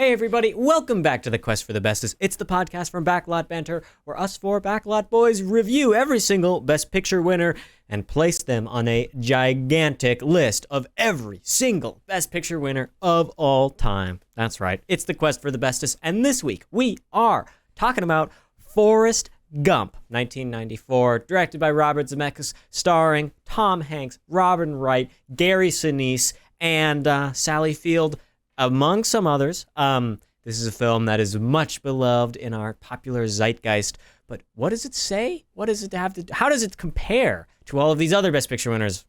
Hey everybody, welcome back to the Quest for the Bestest. It's the podcast from Backlot Banter, where us four Backlot boys review every single Best Picture winner and place them on a gigantic list of every single Best Picture winner of all time. That's right, it's the Quest for the Bestest, and this week we are talking about Forrest Gump, 1994, directed by Robert Zemeckis, starring Tom Hanks, Robin Wright, Gary Sinise, and Sally Field, among some others. This is a film that is much beloved in our popular zeitgeist. But what does it say? What does it have to? How does it compare to all of these other Best Picture winners?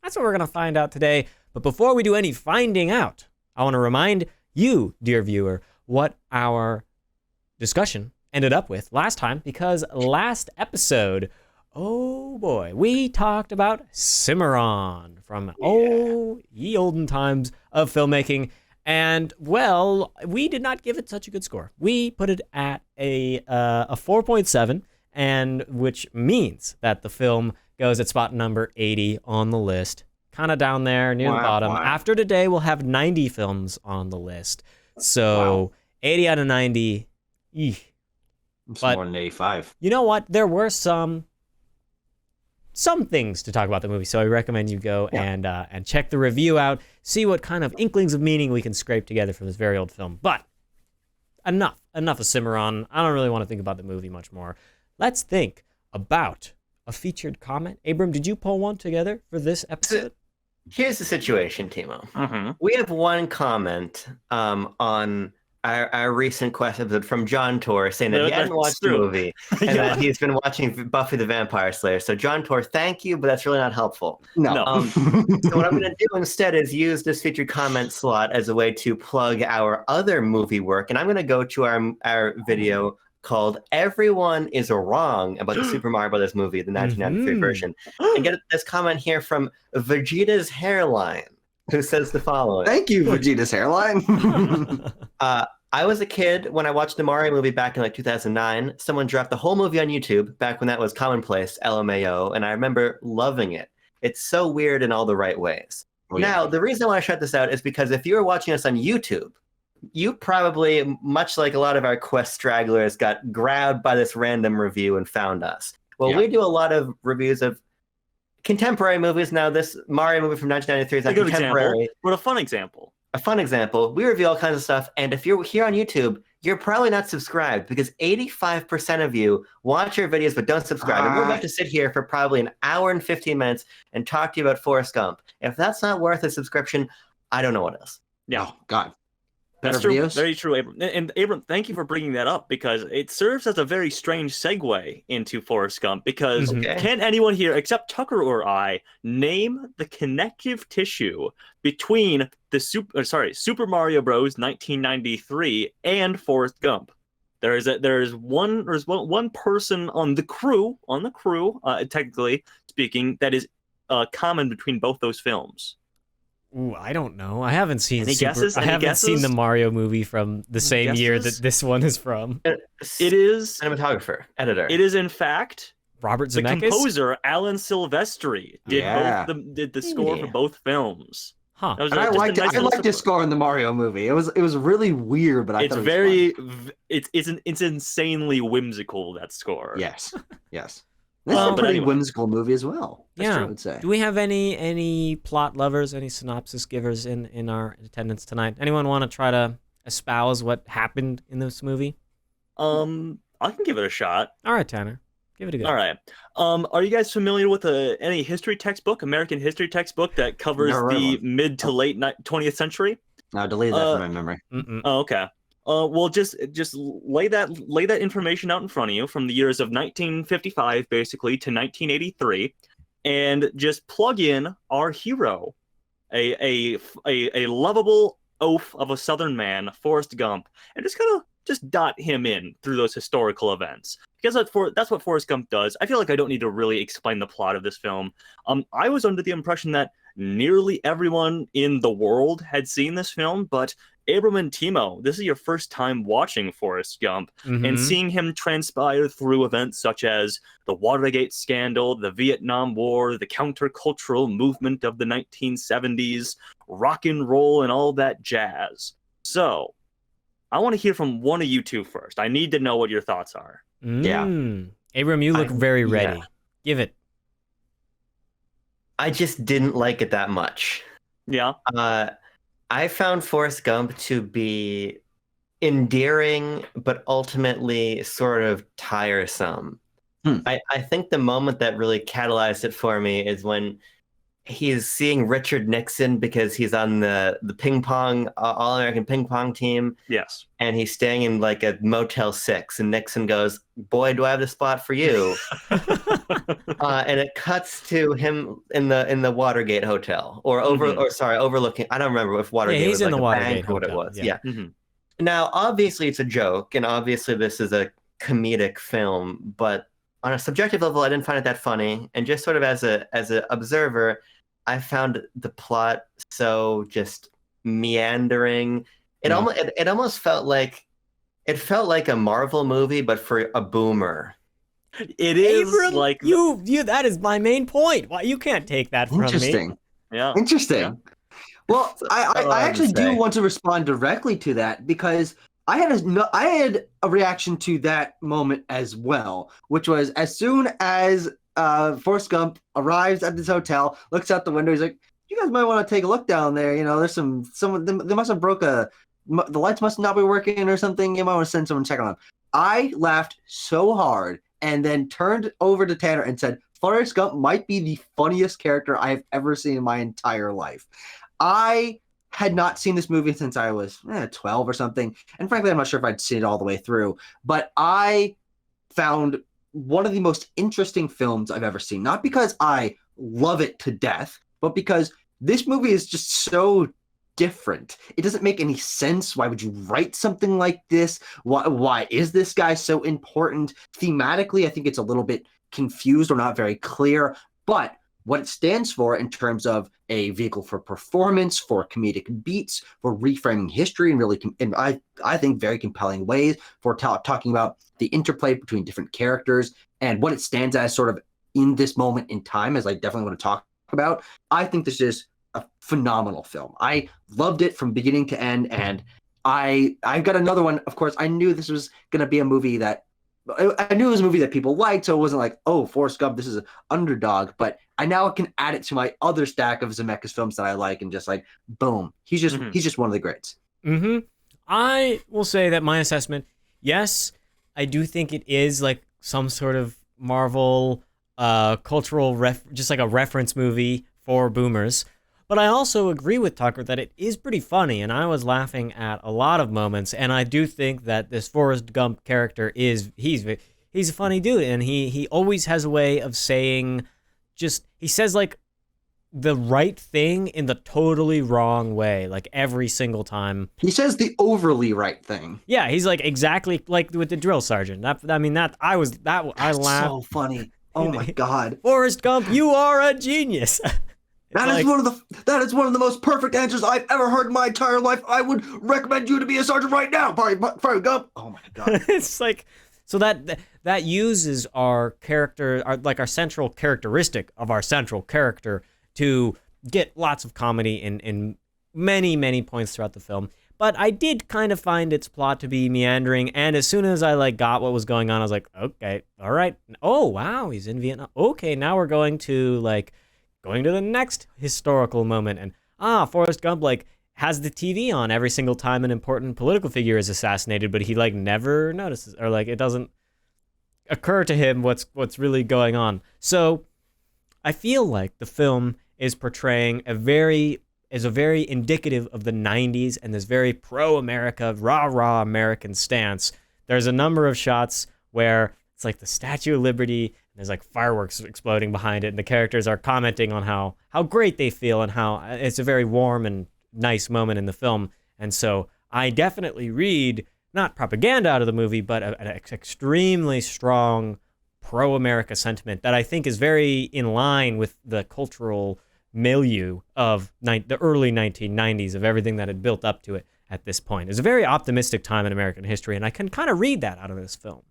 That's what we're going to find out today. But before we do any finding out, I want to remind you, dear viewer, what our discussion ended up with last time. Because last episode, oh boy, we talked about Cimarron from ye olden times of filmmaking. And, well, we did not give it such a good score. We put it at a 4.7, and which means that the film goes at spot number 80 on the list, kind of down there near the bottom. Wow. After today, we'll have 90 films on the list. So 80 out of 90, It's more than 85. You know what? There were some things to talk about the movie, so I recommend you go and check the review out, see what kind of inklings of meaning we can scrape together from this very old film. But enough of Cimarron. I don't really want to think about the movie much more. Let's think about a featured comment. Abram, did you pull one together for this episode? Here's the situation, Timo. Mm-hmm. We have one comment on our recent Quest episode from John Tor saying that he hadn't watched the movie and that he's been watching Buffy the Vampire Slayer. So John Tor, thank you, but that's really not helpful. No. So what I'm going to do instead is use this featured comment slot as a way to plug our other movie work. And I'm going to go to our video called Everyone is Wrong about the Super Mario Brothers movie, the 1993 version. And get this comment here from Vegeta's Hairline, who says the following. Thank you, Vegeta's Hairline. I was a kid when I watched the Mario movie back in 2009. Someone dropped the whole movie on YouTube back when that was commonplace, LMAO, and I remember loving it. It's so weird in all the right ways. Now, the reason I want to shut this out is because if you were watching us on YouTube, you probably, much like a lot of our Quest stragglers, got grabbed by this random review and found us. Well, we do a lot of reviews of contemporary movies. Now, this Mario movie from 1993 is not contemporary. Example, but a fun example. A fun example. We review all kinds of stuff, and if you're here on YouTube, you're probably not subscribed because 85% of you watch our videos but don't subscribe. And we're about to sit here for probably an hour and 15 minutes and talk to you about Forrest Gump. If that's not worth a subscription, I don't know what is. Yeah. Oh, God. That's true. Very true, Abram. And Abram, thank you for bringing that up because it serves as a very strange segue into Forrest Gump. Because can anyone here, except Tucker or I, name the connective tissue between the Super Mario Bros. 1993 and Forrest Gump? There's one person on the crew, technically speaking, that is common between both those films. Ooh, I don't know. I haven't seen Any guesses? seen the Mario movie from the same year that this one is from. It is cinematographer, editor. It is in fact Robert the Zemeckis. Composer Alan Silvestri did the score for both films. Huh. I liked his score in the Mario movie. It was really weird, but I thought it was fun. It's insanely whimsical, that score. Yes. This is a pretty whimsical movie as well. Yeah. I would say. Do we have any plot lovers, any synopsis givers in our attendance tonight? Anyone want to try to espouse what happened in this movie? I can give it a shot. All right, Tanner. Give it a go. All right. Are you guys familiar with any history textbook, American history textbook that covers the mid to late 20th century? No, delete that from my memory. Oh, okay. Well, just lay that information out in front of you from the years of 1955, basically, to 1983, and just plug in our hero, a lovable oaf of a Southern man, Forrest Gump, and just dot him in through those historical events. Because that's what Forrest Gump does. I feel like I don't need to really explain the plot of this film. I was under the impression that nearly everyone in the world had seen this film, but Abram and Timo, this is your first time watching Forrest Gump and seeing him transpire through events such as the Watergate scandal, the Vietnam War, the countercultural movement of the 1970s, rock and roll, and all that jazz. So, I want to hear from one of you two first. I need to know what your thoughts are. Yeah. Abram, you look very ready. Give it. I just didn't like it that much. Yeah. I found Forrest Gump to be endearing, but ultimately sort of tiresome. I think the moment that really catalyzed it for me is when he's seeing Richard Nixon because he's on the ping pong All-American ping pong team. Yes. And he's staying in like a Motel 6, and Nixon goes, "Boy, do I have the spot for you." And it cuts to him in the Watergate Hotel, or overlooking. I don't remember if Watergate he's was in like the a Watergate bank or what it Hotel. was. Yeah. Yeah. Now, obviously, it's a joke, and obviously, this is a comedic film. But on a subjective level, I didn't find it that funny. And just sort of as a observer, I found the plot so just meandering. It almost felt like a Marvel movie, but for a boomer. It is Abram, like you. That is my main point. Why you can't take that from Interesting. me? Yeah. Interesting. Yeah. Well, I actually do want to respond directly to that because I had a reaction to that moment as well, which was as soon as Forrest Gump arrives at this hotel, looks out the window, he's like, "You guys might want to take a look down there. You know, there's someone they must have the lights must not be working or something. You might want to send someone to check on them." I laughed so hard and then turned over to Tanner and said, "Forrest Gump might be the funniest character I've ever seen in my entire life." I had not seen this movie since I was 12 or something. And frankly, I'm not sure if I'd seen it all the way through. But I found one of the most interesting films I've ever seen. Not because I love it to death, but because this movie is just so different. It doesn't make any sense. Why would you write something like this? Why is this guy so important? Thematically, I think it's a little bit confused or not very clear. But what it stands for in terms of a vehicle for performance, for comedic beats, for reframing history in I think very compelling ways, for talking about the interplay between different characters and what it stands as sort of in this moment in time, as I definitely want to talk about. I think this is a phenomenal film. I loved it from beginning to end, and I've got another one. Of course, I knew this was going to be a movie that I knew it was a movie that people liked, so it wasn't like, oh, Forrest Gump, this is an underdog. But I now can add it to my other stack of Zemeckis films that I like, and just like, boom, he's just one of the greats. I will say that my assessment, yes, I do think it is like some sort of Marvel cultural just like a reference movie for boomers. But I also agree with Tucker that it is pretty funny, and I was laughing at a lot of moments. And I do think that this Forrest Gump character he's a funny dude, and he always has a way of saying, he says like the right thing in the totally wrong way, like every single time. He says the overly right thing. Yeah, he's like exactly like with the drill sergeant. I laughed. So funny. Oh my god, Forrest Gump, you are a genius. That is one of the most perfect answers I've ever heard in my entire life. I would recommend you to be a sergeant right now, Forrest Gump. Oh my god. It's like, so that uses our character, our central characteristic of our central character to get lots of comedy in many, many points throughout the film. But I did kind of find its plot to be meandering, and as soon as I got what was going on, I was like, okay, all right. Oh wow, he's in Vietnam. Okay, now we're going to the next historical moment, and Forrest Gump has the TV on every single time an important political figure is assassinated, but he never notices, or it doesn't occur to him what's really going on. So I feel like the film is portraying a very indicative of the 90s and this very pro-America, rah-rah American stance. There's a number of shots where it's like the Statue of Liberty, there's fireworks exploding behind it, and the characters are commenting on how great they feel and how it's a very warm and nice moment in the film. And so I definitely read not propaganda out of the movie, but an extremely strong pro-America sentiment that I think is very in line with the cultural milieu of the early 1990s, of everything that had built up to it at this point. It's a very optimistic time in American history, and I can kind of read that out of this film.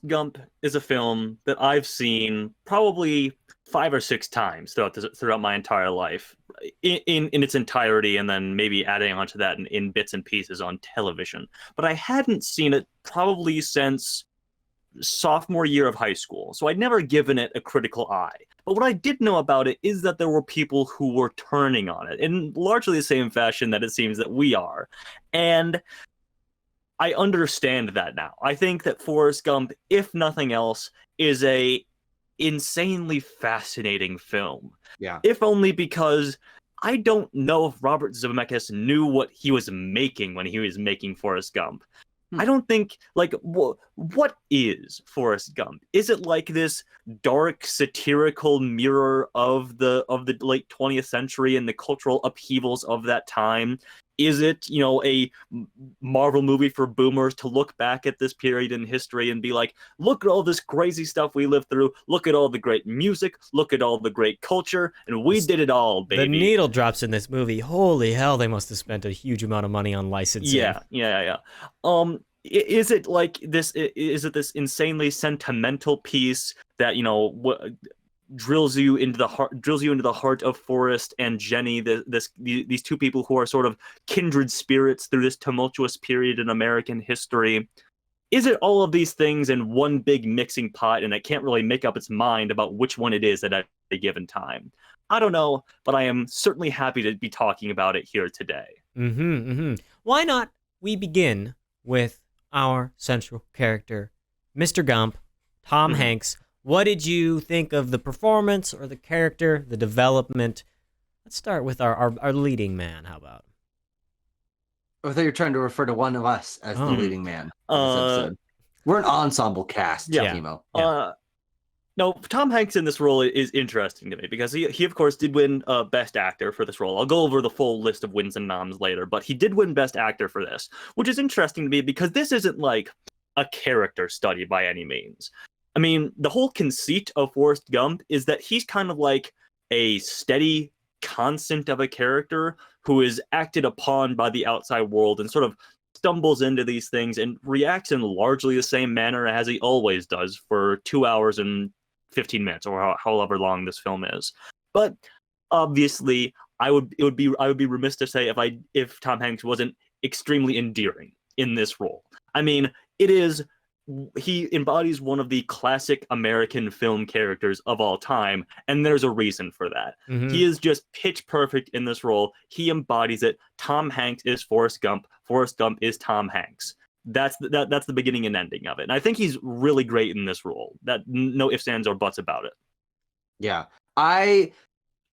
Gump is a film that I've seen probably 5 or 6 times throughout my entire life. in its entirety, and then maybe adding onto that in bits and pieces on television. But I hadn't seen it probably since sophomore year of high school, so I'd never given it a critical eye. But what I did know about it is that there were people who were turning on it in largely the same fashion that it seems that we are. And I understand that now. I think that Forrest Gump, if nothing else, is a insanely fascinating film. Yeah. If only because I don't know if Robert Zemeckis knew what he was making when he was making Forrest Gump. I don't think, like, what is Forrest Gump? Is it like this dark satirical mirror of the late 20th century and the cultural upheavals of that time? Is it, a Marvel movie for boomers to look back at this period in history and be like, look at all this crazy stuff we lived through, look at all the great music, look at all the great culture, and we did it all, baby. The needle drops in this movie. Holy hell, they must have spent a huge amount of money on licensing. Yeah. Is it like this? Is it this insanely sentimental piece that drills you into the heart of Forrest and Jenny, these two people who are sort of kindred spirits through this tumultuous period in American history? Is it all of these things in one big mixing pot, and it can't really make up its mind about which one it is at a given time? I don't know, but I am certainly happy to be talking about it here today. Why not we begin with our central character, Mr. Gump, Tom Hanks. What did you think of the performance or the character, the development? Let's start with our leading man. How about? I thought you were trying to refer to one of us as the leading man in this episode. We're an ensemble cast, Timo. No, Tom Hanks in this role is interesting to me because he of course did win Best Actor for this role. I'll go over the full list of wins and noms later, but he did win Best Actor for this, which is interesting to me because this isn't like a character study by any means. I mean, the whole conceit of Forrest Gump is that he's kind of like a steady constant of a character who is acted upon by the outside world and sort of stumbles into these things and reacts in largely the same manner as he always does for 2 hours and 15 minutes or however long this film is. But obviously, I would be remiss to say if Tom Hanks wasn't extremely endearing in this role. I mean, he embodies one of the classic American film characters of all time, and there's a reason for that. He is just pitch perfect in this role. He embodies it. Tom Hanks is Forrest Gump. Forrest Gump is Tom Hanks. That's the beginning and ending of it. And I think he's really great in this role. That no ifs, ands, or buts about it. Yeah. I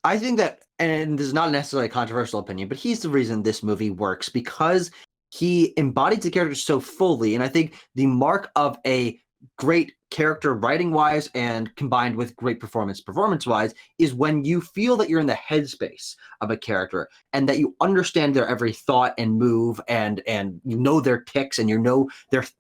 think that, and this is not necessarily a controversial opinion, but he's the reason this movie works because he embodies the character so fully. And I think the mark of a great character writing-wise and combined with great performance-wise is when you feel that you're in the headspace of a character and that you understand their every thought and move and you know their tics and you know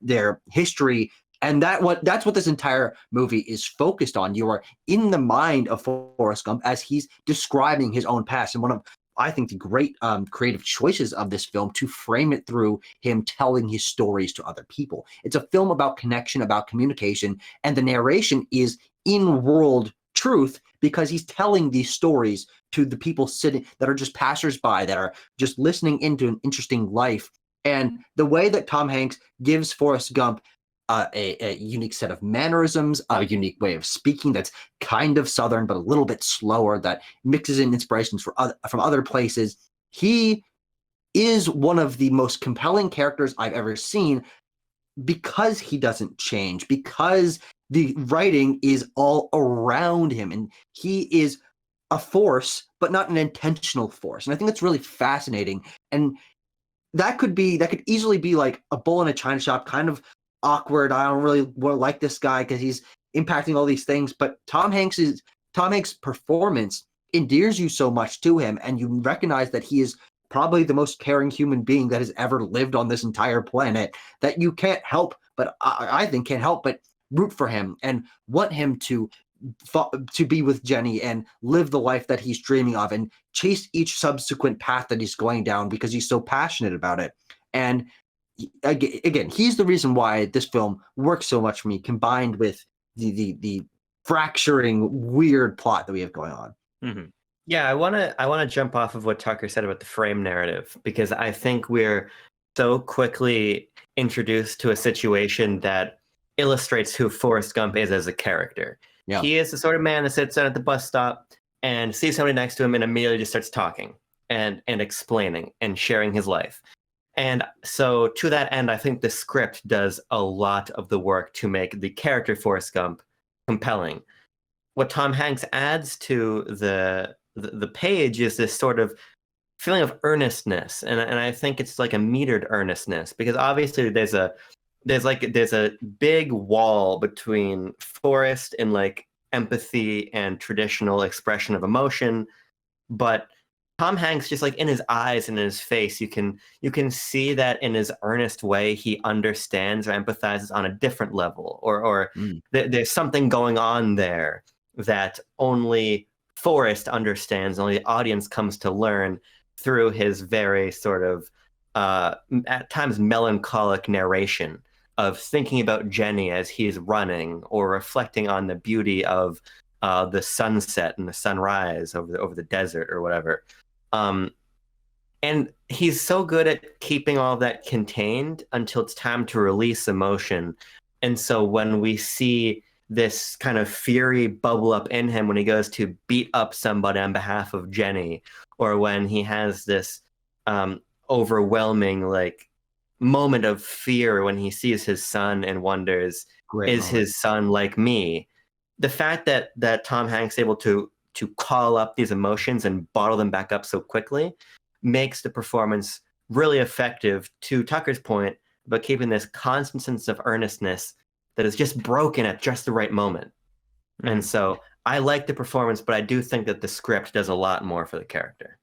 their history. And that's what this entire movie is focused on. You are in the mind of Forrest Gump as he's describing his own past. And one of, I think, the great creative choices of this film to frame it through him telling his stories to other people. It's a film about connection, about communication, and the narration is in-world truth because he's telling these stories to the people sitting that are just passersby, that are just listening into an interesting life. And the way that Tom Hanks gives Forrest Gump a unique set of mannerisms, a unique way of speaking that's kind of Southern, but a little bit slower, that mixes in inspirations from other places. He is one of the most compelling characters I've ever seen because he doesn't change, because the writing is all around him, and he is a force, but not an intentional force. And I think that's really fascinating. And that could easily be like a bull in a china shop, kind of awkward. I don't really like this guy because he's impacting all these things. But Tom Hanks' performance endears you so much to him, and you recognize that he is probably the most caring human being that has ever lived on this entire planet, that you can't help but, I think, can't help but root for him and want him to be with Jenny and live the life that he's dreaming of and chase each subsequent path that he's going down because he's so passionate about it. And again, he's the reason why this film works so much for me, combined with the fracturing, weird plot that we have going on. Yeah, I wanna jump off of what Tucker said about the frame narrative, because I think we're so quickly introduced to a situation that illustrates who Forrest Gump is as a character. Yeah. He is the sort of man that sits down at the bus stop and sees somebody next to him and immediately just starts talking and explaining and sharing his life. And so to that end, I think the script does a lot of the work to make the character Forrest Gump compelling. What Tom Hanks adds to the page is this sort of feeling of earnestness, and I think it's like a metered earnestness, because obviously there's a big wall between Forrest and like empathy and traditional expression of emotion, but Tom Hanks, just like in his eyes and in his face, you can see that in his earnest way he understands or empathizes on a different level, or there's something going on there that only Forrest understands, only the audience comes to learn through his very sort of at times melancholic narration of thinking about Jenny as he's running, or reflecting on the beauty of the sunset and the sunrise over the desert or whatever. Um, and he's so good at keeping all of that contained until it's time to release emotion. And so when we see this kind of fury bubble up in him when he goes to beat up somebody on behalf of Jenny, or when he has this overwhelming like moment of fear when he sees his son and wonders, is his son like me? The fact that Tom Hanks is able to call up these emotions and bottle them back up so quickly makes the performance really effective, to Tucker's point about keeping this constant sense of earnestness that is just broken at just the right moment. And so I like the performance, but I do think that the script does a lot more for the character.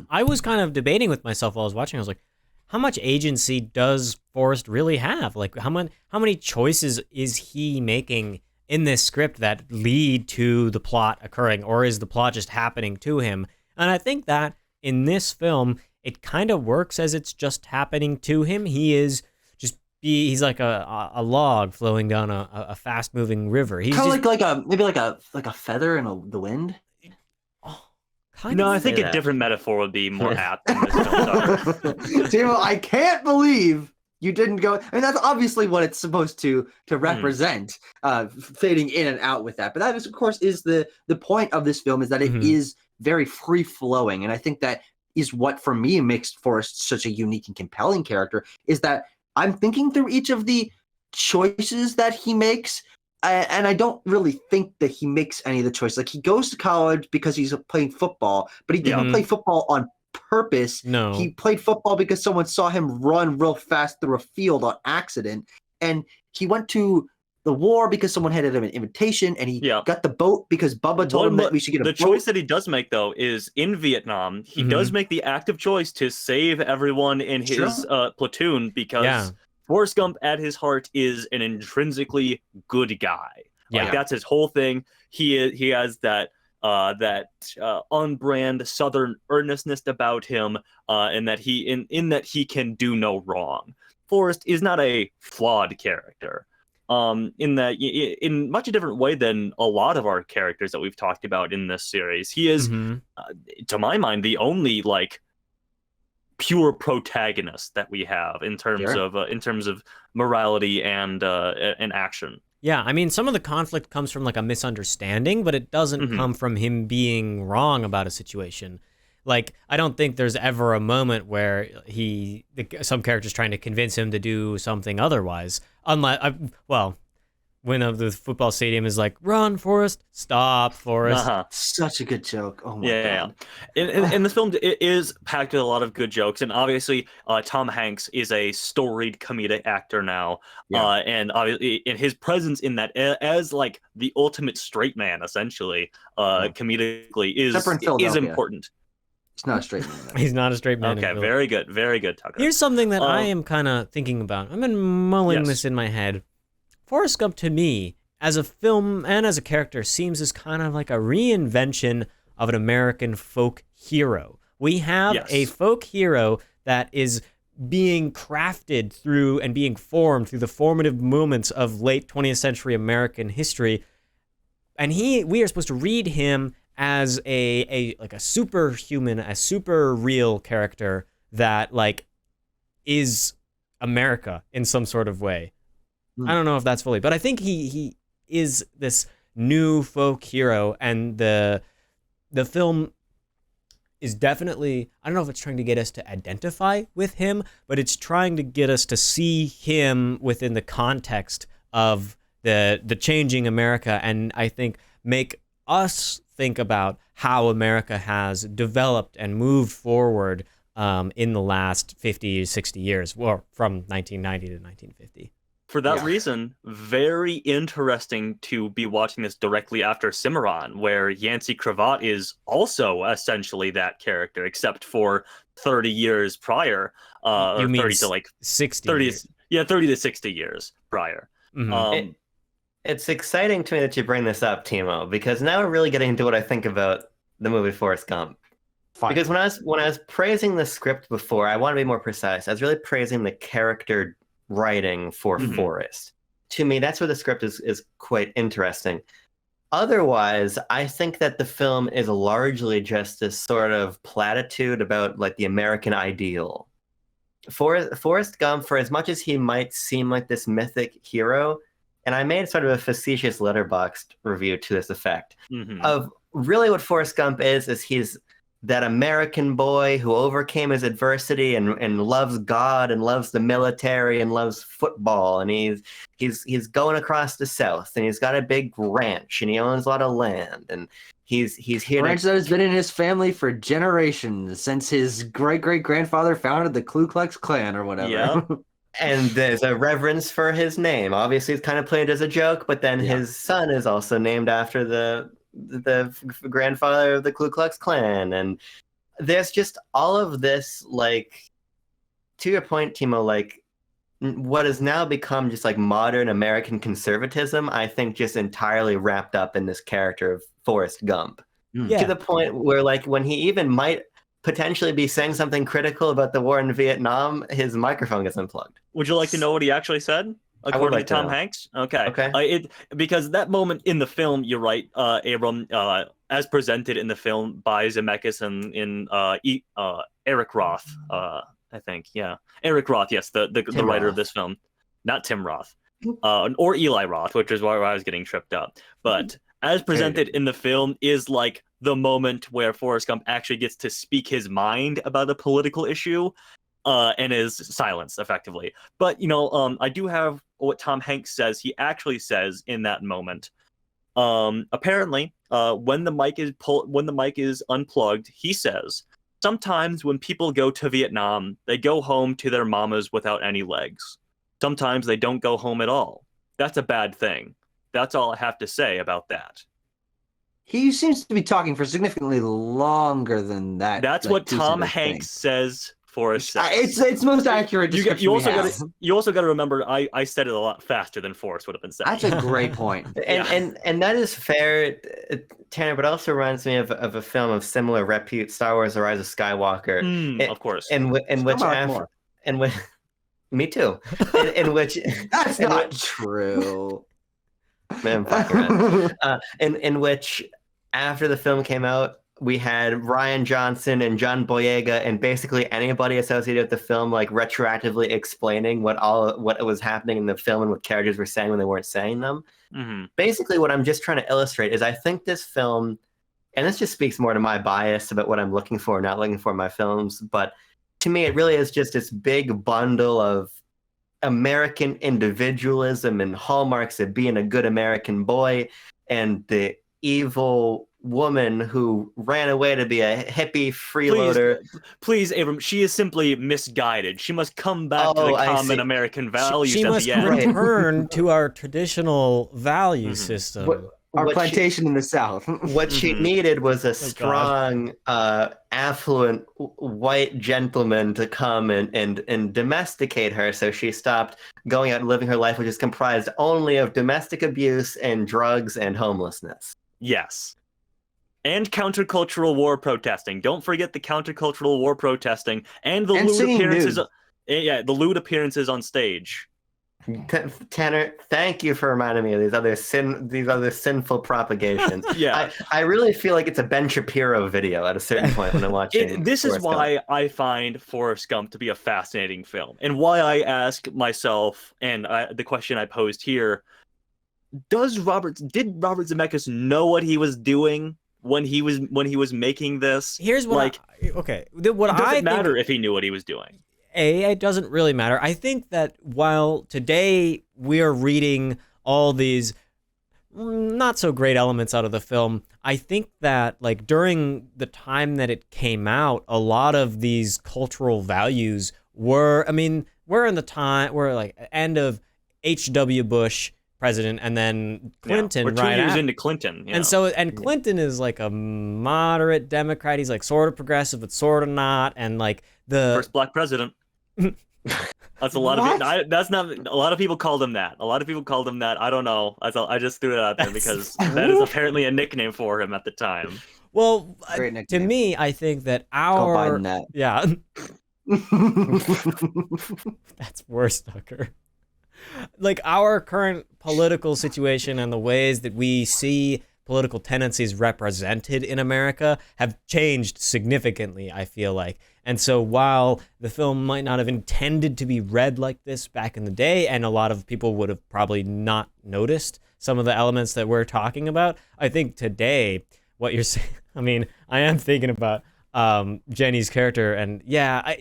I was kind of debating with myself while I was watching. I was like, how much agency does Forrest really have? Like, how many choices is he making in this script that lead to the plot occurring, or is the plot just happening to him? And I think that in this film, it kind of works as it's just happening to him. He's like a log flowing down a fast moving river. He's kind of like a feather in the wind. No, I think a different metaphor would be more apt in this film. Timo, I can't believe you didn't go. I mean, that's obviously what it's supposed to represent, fading in and out with that. But that is, of course, is the point of this film, is that it is very free flowing, and I think that is what, for me, makes Forrest such a unique and compelling character. Is that I'm thinking through each of the choices that he makes, and I don't really think that he makes any of the choices. Like, he goes to college because he's playing football, but he didn't play football on purpose. No. He played football because someone saw him run real fast through a field on accident, and he went to the war because someone had an invitation, and he got the boat because Bubba told him that we should get a boat. The choice that he does make, though, is in Vietnam, he does make the active choice to save everyone in his platoon, because Forrest Gump at his heart is an intrinsically good guy. Like, that's his whole thing. He has that on-brand Southern earnestness about him, and that he can do no wrong. Forrest is not a flawed character, in much a different way than a lot of our characters that we've talked about in this series. He is, to my mind, the only like pure protagonist that we have in terms of morality and action. Yeah, I mean, some of the conflict comes from like a misunderstanding, but it doesn't come from him being wrong about a situation. Like, I don't think there's ever a moment where some character's trying to convince him to do something otherwise. Unlike, when the football stadium is like, "Run, Forrest! Stop, Forrest!" Such a good joke. Oh my god! And this film is packed with a lot of good jokes, and obviously, Tom Hanks is a storied comedic actor now, and obviously, in his presence in that as like the ultimate straight man, essentially, comedically is important. He's not a straight man. He's not a straight man. Okay, very good, Tucker. Here's something that I am kind of thinking about. I've been mulling this in my head. Forrest Gump, to me, as a film and as a character, seems as kind of like a reinvention of an American folk hero. We have a folk hero that is being crafted through and being formed through the formative moments of late 20th century American history. And we are supposed to read him as a like a superhuman, a super real character that like is America in some sort of way. I don't know if that's fully, but I think he is this new folk hero, and the film is definitely, I don't know if it's trying to get us to identify with him, but it's trying to get us to see him within the context of the changing America, and I think make us think about how America has developed and moved forward in the last 50, 60 years, or from 1990 to 1950. For that reason, very interesting to be watching this directly after Cimarron, where Yancey Cravat is also essentially that character, except for 30 years prior. You mean 30 to like 60 30 years. Yeah, 30 to 60 years prior. Mm-hmm. It's exciting to me that you bring this up, Timo, because now we're really getting into what I think about the movie Forrest Gump. Fine. Because when I was praising the script before, I want to be more precise. I was really praising the character writing for Forrest. To me, that's where the script is quite interesting. Otherwise, I think that the film is largely just this sort of platitude about like the American ideal. Forrest Gump, for as much as he might seem like this mythic hero, and I made sort of a facetious Letterboxd review to this effect, of really what Forrest Gump is he's that American boy who overcame his adversity and loves God and loves the military and loves football, and he's going across the South, and he's got a big ranch and he owns a lot of land, and he's here. Ranch that has been in his family for generations, since his great-great-grandfather founded the Ku Klux Klan or whatever. Yeah. And there's a reverence for his name. Obviously, it's kind of played as a joke, but then his son is also named after the grandfather of the Ku Klux Klan, and there's just all of this, like, to your point, Timo, like what has now become just like modern American conservatism, I think just entirely wrapped up in this character of Forrest Gump. To the point where, like, when he even might potentially be saying something critical about the war in Vietnam, his microphone gets unplugged. Would you like to know what he actually said? According to Tom Hanks? Okay. Because that moment in the film, you're right, Abram, as presented in the film by Zemeckis and in Eric Roth, I think. Yeah. Eric Roth, yes, the writer of this film. Not Tim Roth. Or Eli Roth, which is why I was getting tripped up. But as presented in the film is like the moment where Forrest Gump actually gets to speak his mind about a political issue. And is silenced effectively. But I do have what Tom Hanks says. He actually says in that moment. Apparently, when the mic is unplugged, he says, sometimes when people go to Vietnam, they go home to their mamas without any legs. Sometimes they don't go home at all. That's a bad thing. That's all I have to say about that. He seems to be talking for significantly longer than that. That's what Tom Hanks says. Forrest says. It's most accurate description you also got to remember, I said it a lot faster than Forrest would have been saying. That's a great point. and that is fair, Tanner, but also reminds me of a film of similar repute, Star Wars: The Rise of Skywalker. Of course. Me too. In which that's not true. Man, fucking right. In which, after the film came out, we had Rian Johnson and John Boyega and basically anybody associated with the film, like, retroactively explaining what was happening in the film and what characters were saying when they weren't saying them. Basically, what I'm just trying to illustrate is I think this film, and this just speaks more to my bias about what I'm looking for, not looking for in my films, but to me, it really is just this big bundle of American individualism and hallmarks of being a good American boy, and the evil woman who ran away to be a hippie freeloader. Please, Abram, she is simply misguided. She must come back to the common American values. She must return to our traditional value system. Our plantation in the South. What she needed was a strong, affluent white gentleman to come and domesticate her, so she stopped going out and living her life, which is comprised only of domestic abuse and drugs and homelessness. Yes. And countercultural war protesting. Don't forget the countercultural war protesting and the lewd appearances. The lewd appearances on stage. Tanner, thank you for reminding me of these other sinful propagations. Yeah. I really feel like it's a Ben Shapiro video at a certain point when I'm watching. This is Forrest why Gump. I find Forrest Gump to be a fascinating film, and why I ask myself, and the question I posed here: did Robert Zemeckis know what he was doing when he was making this? Here's what what it doesn't I matter think, if he knew what he was doing. it doesn't really matter. I think that while today we're reading all these not so great elements out of the film, I think that like during the time that it came out, a lot of these cultural values we're in the time, we're like end of H.W. Bush president, and then Clinton, we're 2 right years after. into Clinton, And Clinton is like a moderate Democrat. He's like sort of progressive, but sort of not. And like the first black president. That's a lot of that's not a lot of people called him that. I don't know. I just threw it out there because that is apparently a nickname for him at the time. Well, Great to nickname. me, I think that Call our Biden that. yeah, that's worse, Tucker. Like our current political situation and the ways that we see political tendencies represented in America have changed significantly, I feel like. And so while the film might not have intended to be read like this back in the day, and a lot of people would have probably not noticed some of the elements that we're talking about, I think today, what you're saying, I am thinking about Jenny's character, and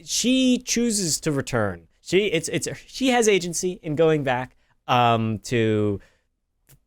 she chooses to return. She has agency in going back to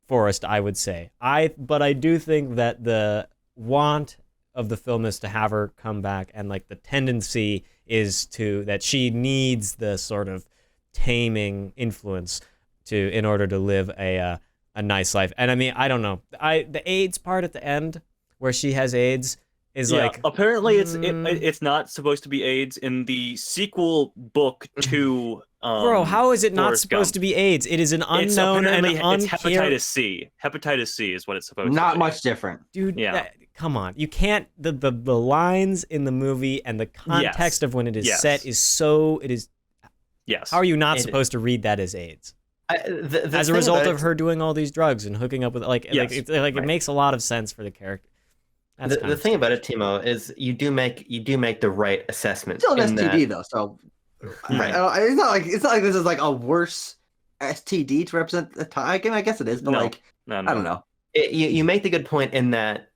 Forrest, I would say. But I do think that the want of the film is to have her come back, and like the tendency is that she needs the sort of taming influence in order to live a nice life. And I don't know. The AIDS part at the end where she has AIDS is like apparently it's not supposed to be AIDS in the sequel book to bro, how is it not Forrest supposed Gump. to be AIDS? It is an unknown and it's uncared. hepatitis C. Hepatitis C is what it's supposed to be. Not much different. Dude, Yeah. come on. You can't the lines in the movie and the context of when it is set is so it is Yes. How are you not supposed to read that as AIDS? The As a thing result about of her doing all these drugs and hooking up with it makes a lot of sense for the character. The thing about it, Timo, is you do make the right assessment. Still an in STD that- though, so Right. it's not like this is like a worse STD to represent the time. I guess it is, but No. like No. I don't know. You make the good point in that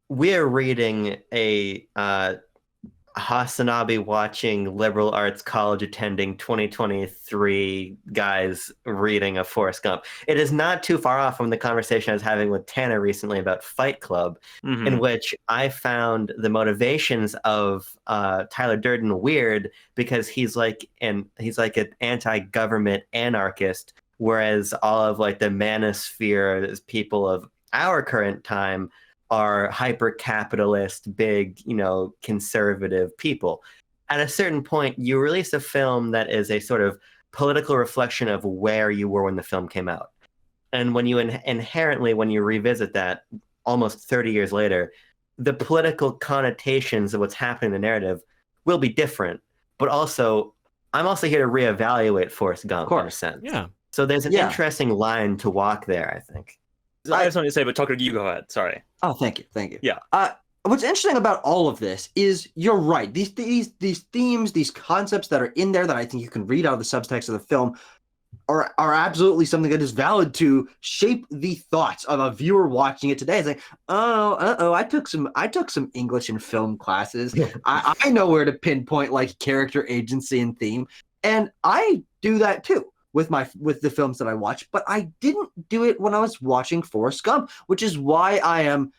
we're reading a Hasanabe watching liberal arts college attending 2023 guys reading a Forrest Gump. It is not too far off from the conversation I was having with Tanner recently about Fight Club, Mhm. in which I found the motivations of Tyler Durden weird because he's like an anti-government anarchist, whereas all of like the manosphere people of our current time are hyper-capitalist, big, conservative people. At a certain point, you release a film that is a sort of political reflection of where you were when the film came out. And when you inherently, when you revisit that almost 30 years later, the political connotations of what's happening in the narrative will be different. But also, I'm also here to reevaluate Forrest Gump in a sense. Yeah. So there's an interesting line to walk there, I think. I have something to say, but Tucker, you go ahead. Sorry. Oh, thank you. Yeah. What's interesting about all of this is you're right. These themes, these concepts that are in there that I think you can read out of the subtext of the film are absolutely something that is valid to shape the thoughts of a viewer watching it today. It's like, I took some English and film classes. I know where to pinpoint like character agency and theme, and I do that too with the films that I watch, but I didn't do it when I was watching Forrest Gump, which is why I am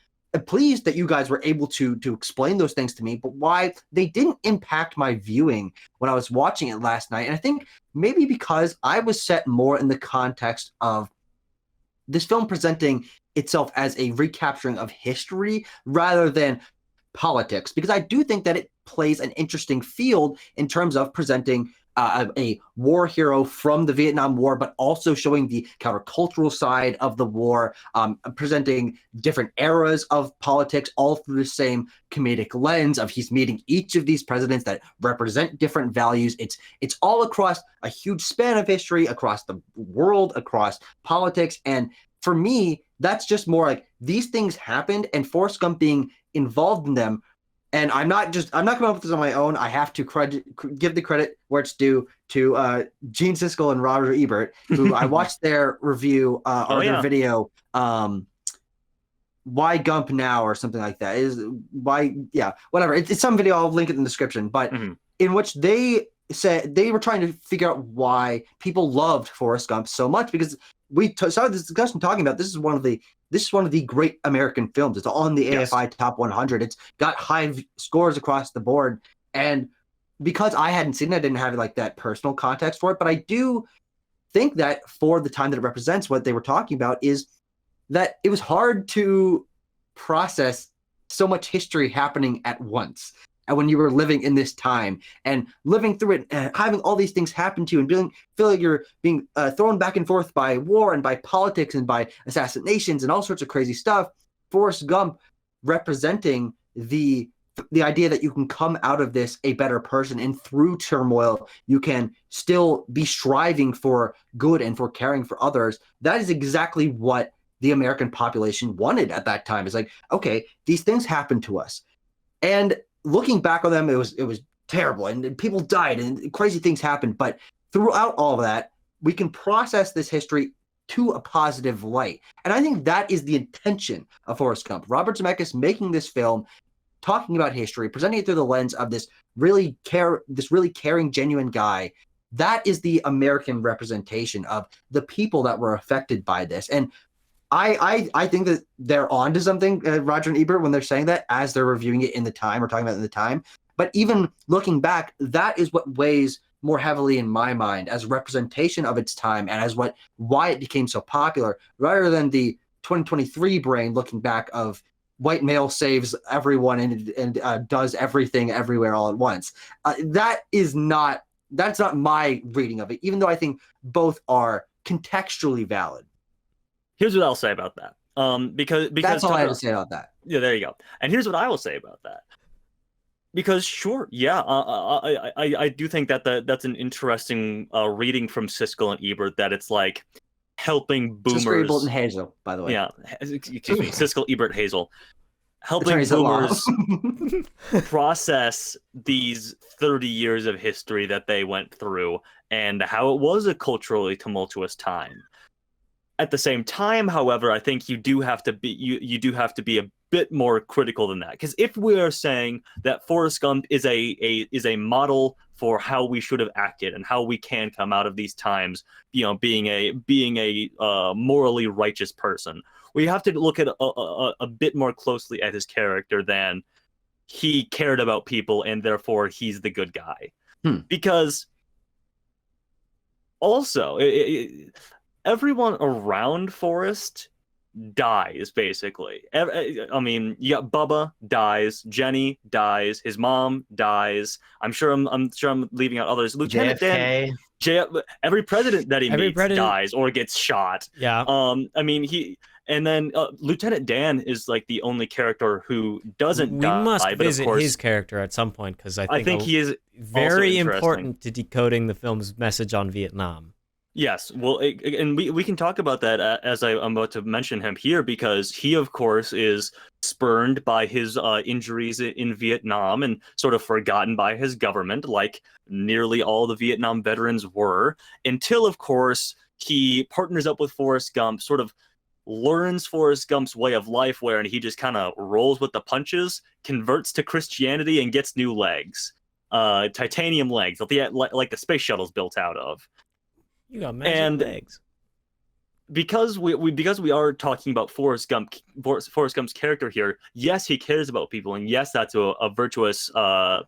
pleased that you guys were able to explain those things to me, but why they didn't impact my viewing when I was watching it last night. And I think maybe because I was set more in the context of this film presenting itself as a recapturing of history rather than politics, because I do think that it plays an interesting field in terms of presenting a war hero from the Vietnam War, but also showing the countercultural side of the war, presenting different eras of politics all through the same comedic lens of he's meeting each of these presidents that represent different values. It's all across a huge span of history, across the world, across politics. And for me, that's just more like these things happened, and Forrest Gump being involved in them. And I'm not coming up with this on my own. I have to give the credit where it's due to Gene Siskel and Roger Ebert, who I watched their review their video, Why Gump Now or something like that. Whatever. It's some video. I'll link it in the description. But in which they said they were trying to figure out why people loved Forrest Gump so much, because we started this discussion talking about this is one of the great American films. It's on the AFI Top 100. It's got high scores across the board. And because I hadn't seen it, I didn't have like that personal context for it. But I do think that for the time that it represents, what they were talking about is that it was hard to process so much history happening at once. And when you were living in this time and living through it and having all these things happen to you and feeling like you're being thrown back and forth by war and by politics and by assassinations and all sorts of crazy stuff, Forrest Gump representing the idea that you can come out of this a better person, and through turmoil, you can still be striving for good and for caring for others. That is exactly what the American population wanted at that time. It's like, okay, these things happened to us. And looking back on them, it was terrible, and people died and crazy things happened. But throughout all of that, we can process this history to a positive light. And I think that is the intention of Forrest Gump. Robert Zemeckis making this film, talking about history, presenting it through the lens of this really caring, genuine guy. That is the American representation of the people that were affected by this. And I think that they're on to something, Roger and Ebert, when they're saying that, as they're reviewing it in the time or talking about it in the time. But even looking back, that is what weighs more heavily in my mind as representation of its time and as why it became so popular, rather than the 2023 brain looking back of white male saves everyone and does everything everywhere all at once. That's not my reading of it, even though I think both are contextually valid. Here's what I'll say about that. Because that's all I have to say about that. Yeah, there you go. And here's what I will say about that. Because sure, yeah, I do think that that's an interesting reading from Siskel and Ebert, that it's like helping boomers. Siskel, Ebert, and Hazel, by the way. Yeah, excuse me, Siskel, Ebert, Hazel. Helping boomers process these 30 years of history that they went through and how it was a culturally tumultuous time. At the same time, however, I think you do have to be a bit more critical than that. Because if we are saying that Forrest Gump is a model for how we should have acted and how we can come out of these times, being a morally righteous person, we have to look at a bit more closely at his character than he cared about people and therefore he's the good guy. Because also, everyone around Forrest dies, basically. I mean, you got Bubba dies, Jenny dies, his mom dies. I'm sure I'm leaving out others. Lieutenant JFK. Dan, every president that he meets dies or gets shot. Yeah. I mean, and then Lieutenant Dan is like the only character who doesn't die. We must but visit of course, his character at some point, because I think he is very important to decoding the film's message on Vietnam. Yes, well, and we can talk about that as I'm about to mention him here, because he, of course, is spurned by his injuries in Vietnam and sort of forgotten by his government, like nearly all the Vietnam veterans were, until, of course, he partners up with Forrest Gump, sort of learns Forrest Gump's way of life, where he just kind of rolls with the punches, converts to Christianity, and gets new legs, titanium legs, like the space shuttle's built out of. You got magic legs. Because we are talking about Forrest Gump's character here. Yes, he cares about people, and yes, that's a virtuous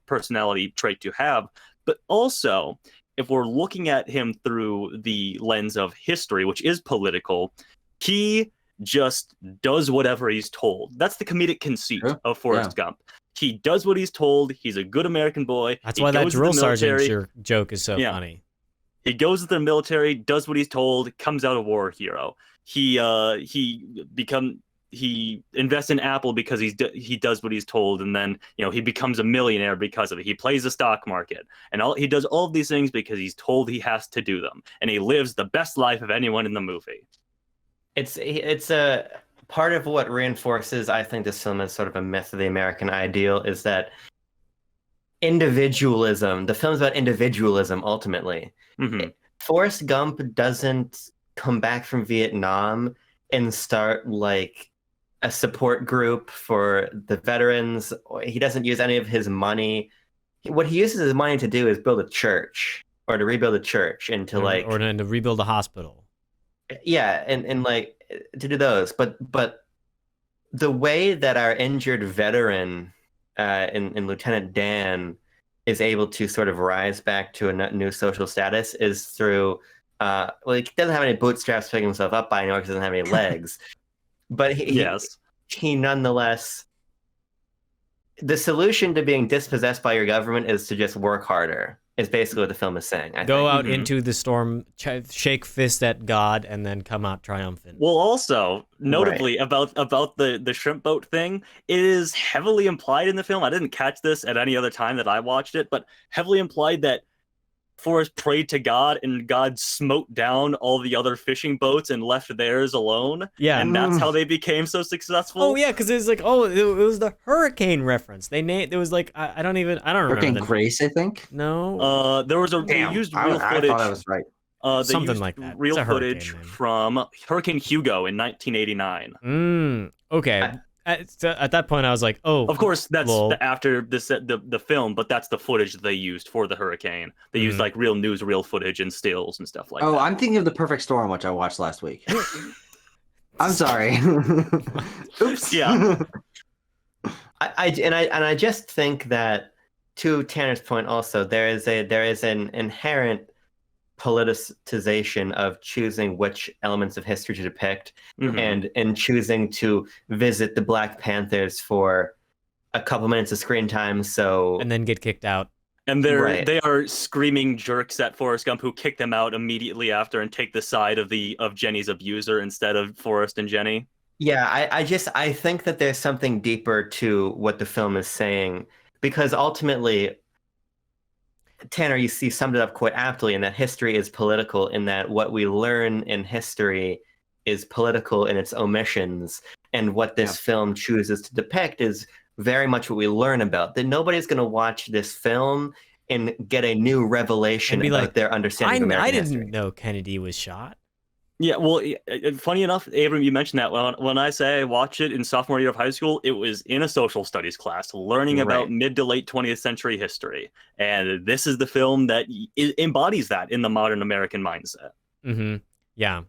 personality trait to have. But also, if we're looking at him through the lens of history, which is political, he just does whatever he's told. That's the comedic conceit of Forrest Gump. He does what he's told. He's a good American boy. That's why that drill sergeant joke is so funny. He goes to the military, does what he's told, comes out a war hero. He invests in Apple because he does what he's told, and then he becomes a millionaire because of it. He plays the stock market, and he does all of these things because he's told he has to do them, and he lives the best life of anyone in the movie. It's a part of what reinforces, I think, this film is sort of a myth of the American ideal, is that individualism. The film's about individualism ultimately. Mm-hmm. Forrest Gump doesn't come back from Vietnam and start like a support group for the veterans. He doesn't use any of his money. What he uses his money to do is build a church, or to rebuild a church, and to to rebuild a hospital. Yeah, and like to do those. But the way that our injured veteran in Lieutenant Dan is able to sort of rise back to a new social status is through he doesn't have any bootstraps to pick himself up by, nor he doesn't have any legs. But he nonetheless, the solution to being dispossessed by your government is to just work harder, is basically what the film is saying. Go out into the storm, shake fist at God, and then come out triumphant. Well, also, notably about the shrimp boat thing, it is heavily implied in the film. I didn't catch this at any other time that I watched it, but heavily implied that Forrest prayed to God, and God smote down all the other fishing boats and left theirs alone. Yeah, and that's how they became so successful. Oh yeah, because it was like, it was the hurricane reference. They named it was like I don't remember. Hurricane Grace, I think. No. There was they used real footage. I thought I was right. Something like that. Real footage from Hurricane Hugo in 1989. Okay. At that point, I was like, "Oh, of course, that's after the film, but that's the footage that they used for the hurricane. They used like real newsreel footage and stills and stuff like that." Oh, I'm thinking of The Perfect Storm, which I watched last week. I'm sorry. Oops. Yeah. I just think that, to Tanner's point, also there is an inherent politicization of choosing which elements of history to depict, and choosing to visit the Black Panthers for a couple minutes of screen time, and then get kicked out. And they are screaming jerks at Forrest Gump, who kick them out immediately after and take the side of Jenny's abuser instead of Forrest and Jenny. Yeah, I think that there's something deeper to what the film is saying, because ultimately, Tanner, you summed it up quite aptly in that history is political, in that what we learn in history is political in its omissions, and what this film chooses to depict is very much what we learn about. That nobody's going to watch this film and get a new revelation about their understanding of American history. I didn't know Kennedy was shot. Yeah, well, funny enough, Abram, you mentioned that. When I say I watched it in sophomore year of high school, it was in a social studies class, learning about mid to late 20th century history. And this is the film that embodies that in the modern American mindset. Mm-hmm. Yeah.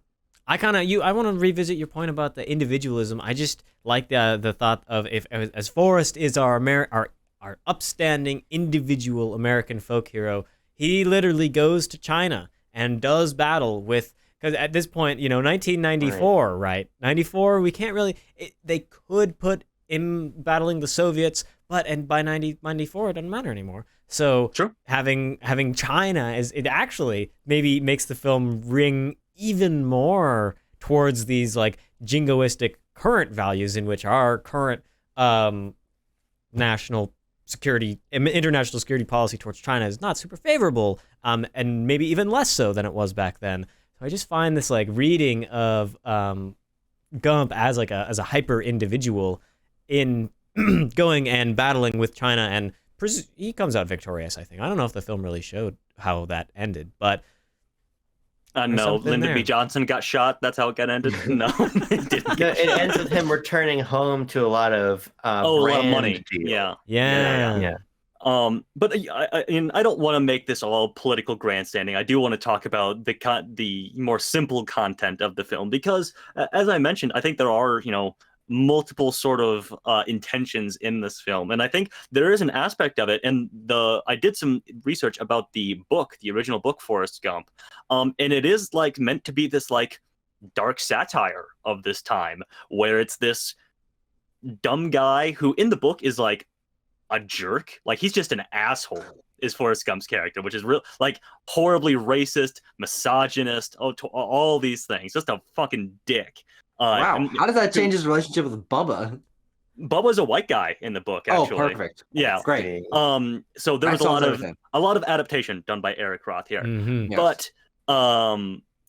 I want to revisit your point about the individualism. I just like the thought of as Forrest is our upstanding individual American folk hero, he literally goes to China and does battle with. Because at this point, 1994, right? 94, we can't really. They could put in battling the Soviets, but by 94, it doesn't matter anymore. So having China it actually maybe makes the film ring even more towards these like jingoistic current values, in which our current national security, international security policy towards China is not super favorable, and maybe even less so than it was back then. I just find this like reading of Gump as a hyper individual in going and battling with China, and he comes out victorious. I think. I don't know if the film really showed how that ended, but no, Lyndon B. Johnson got shot. That's how it got ended. No, it didn't. It ends with him returning home to a lot of a lot of money. Deals. Yeah. But I don't want to make this all political grandstanding. I do want to talk about the more simple content of the film, because as I mentioned, I think there are, multiple sort of intentions in this film. And I think there is an aspect of it. And I did some research about the original book, Forrest Gump. And it is like meant to be this like dark satire of this time, where it's this dumb guy who in the book is like a jerk. Like, he's just an asshole, is Forrest Gump's character, which is real, like, horribly racist, misogynist, all these things. Just a fucking dick. Wow. How does that change his relationship with Bubba? Bubba's a white guy in the book, actually. Oh, perfect. Yeah. Great. So there was a lot of adaptation done by Eric Roth here. Mm-hmm. But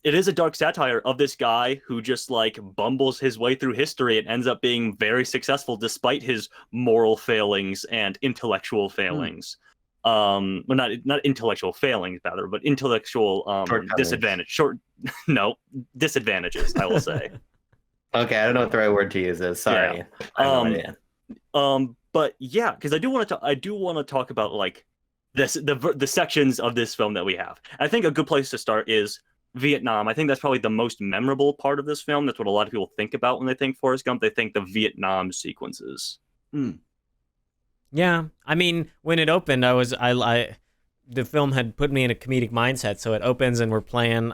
it is a dark satire of this guy who just like bumbles his way through history and ends up being very successful despite his moral failings and intellectual failings. Well, not intellectual failings, rather, but intellectual disadvantages, I will say. Okay, I don't know what the right word to use is. Sorry. Yeah. I have no idea. But yeah, because I do want to talk about like the sections of this film that we have. I think a good place to start is Vietnam. I think that's probably the most memorable part of this film. That's what a lot of people think about when they think Forrest Gump. They think the Vietnam sequences. Yeah, I mean, when it opened, the film had put me in a comedic mindset. So it opens and we're playing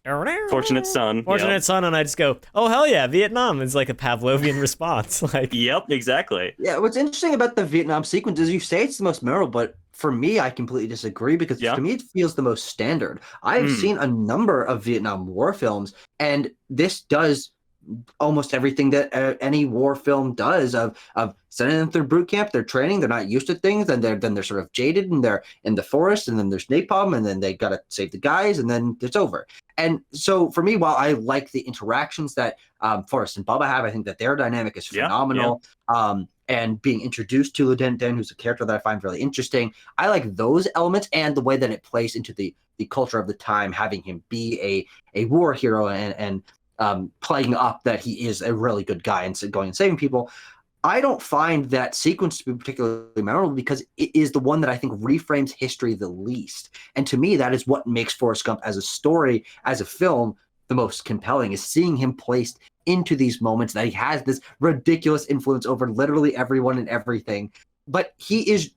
Fortunate Son, and I just go, oh hell yeah, Vietnam. It's like a Pavlovian response. Like, yep, exactly. Yeah, what's interesting about the Vietnam sequence is you say it's the most memorable, but for me, I completely disagree because to me it feels the most standard. I've seen a number of Vietnam War films, and this does almost everything that any war film does of sending them through boot camp. They're training, they're not used to things, and they're sort of jaded, and they're in the forest, and then there's napalm, and then they gotta save the guys, and then it's over. And so for me, while I like the interactions that Forrest and Bubba have, I think that their dynamic is phenomenal. And being introduced to Lieutenant Dan, who's a character that I find really interesting, I like those elements and the way that it plays into the culture of the time, having him be a war hero and playing up that he is a really good guy and going and saving people. I don't find that sequence to be particularly memorable because it is the one that I think reframes history the least. And to me, that is what makes Forrest Gump as a story, as a film, the most compelling, is seeing him placed into these moments that he has this ridiculous influence over literally everyone and everything. But he is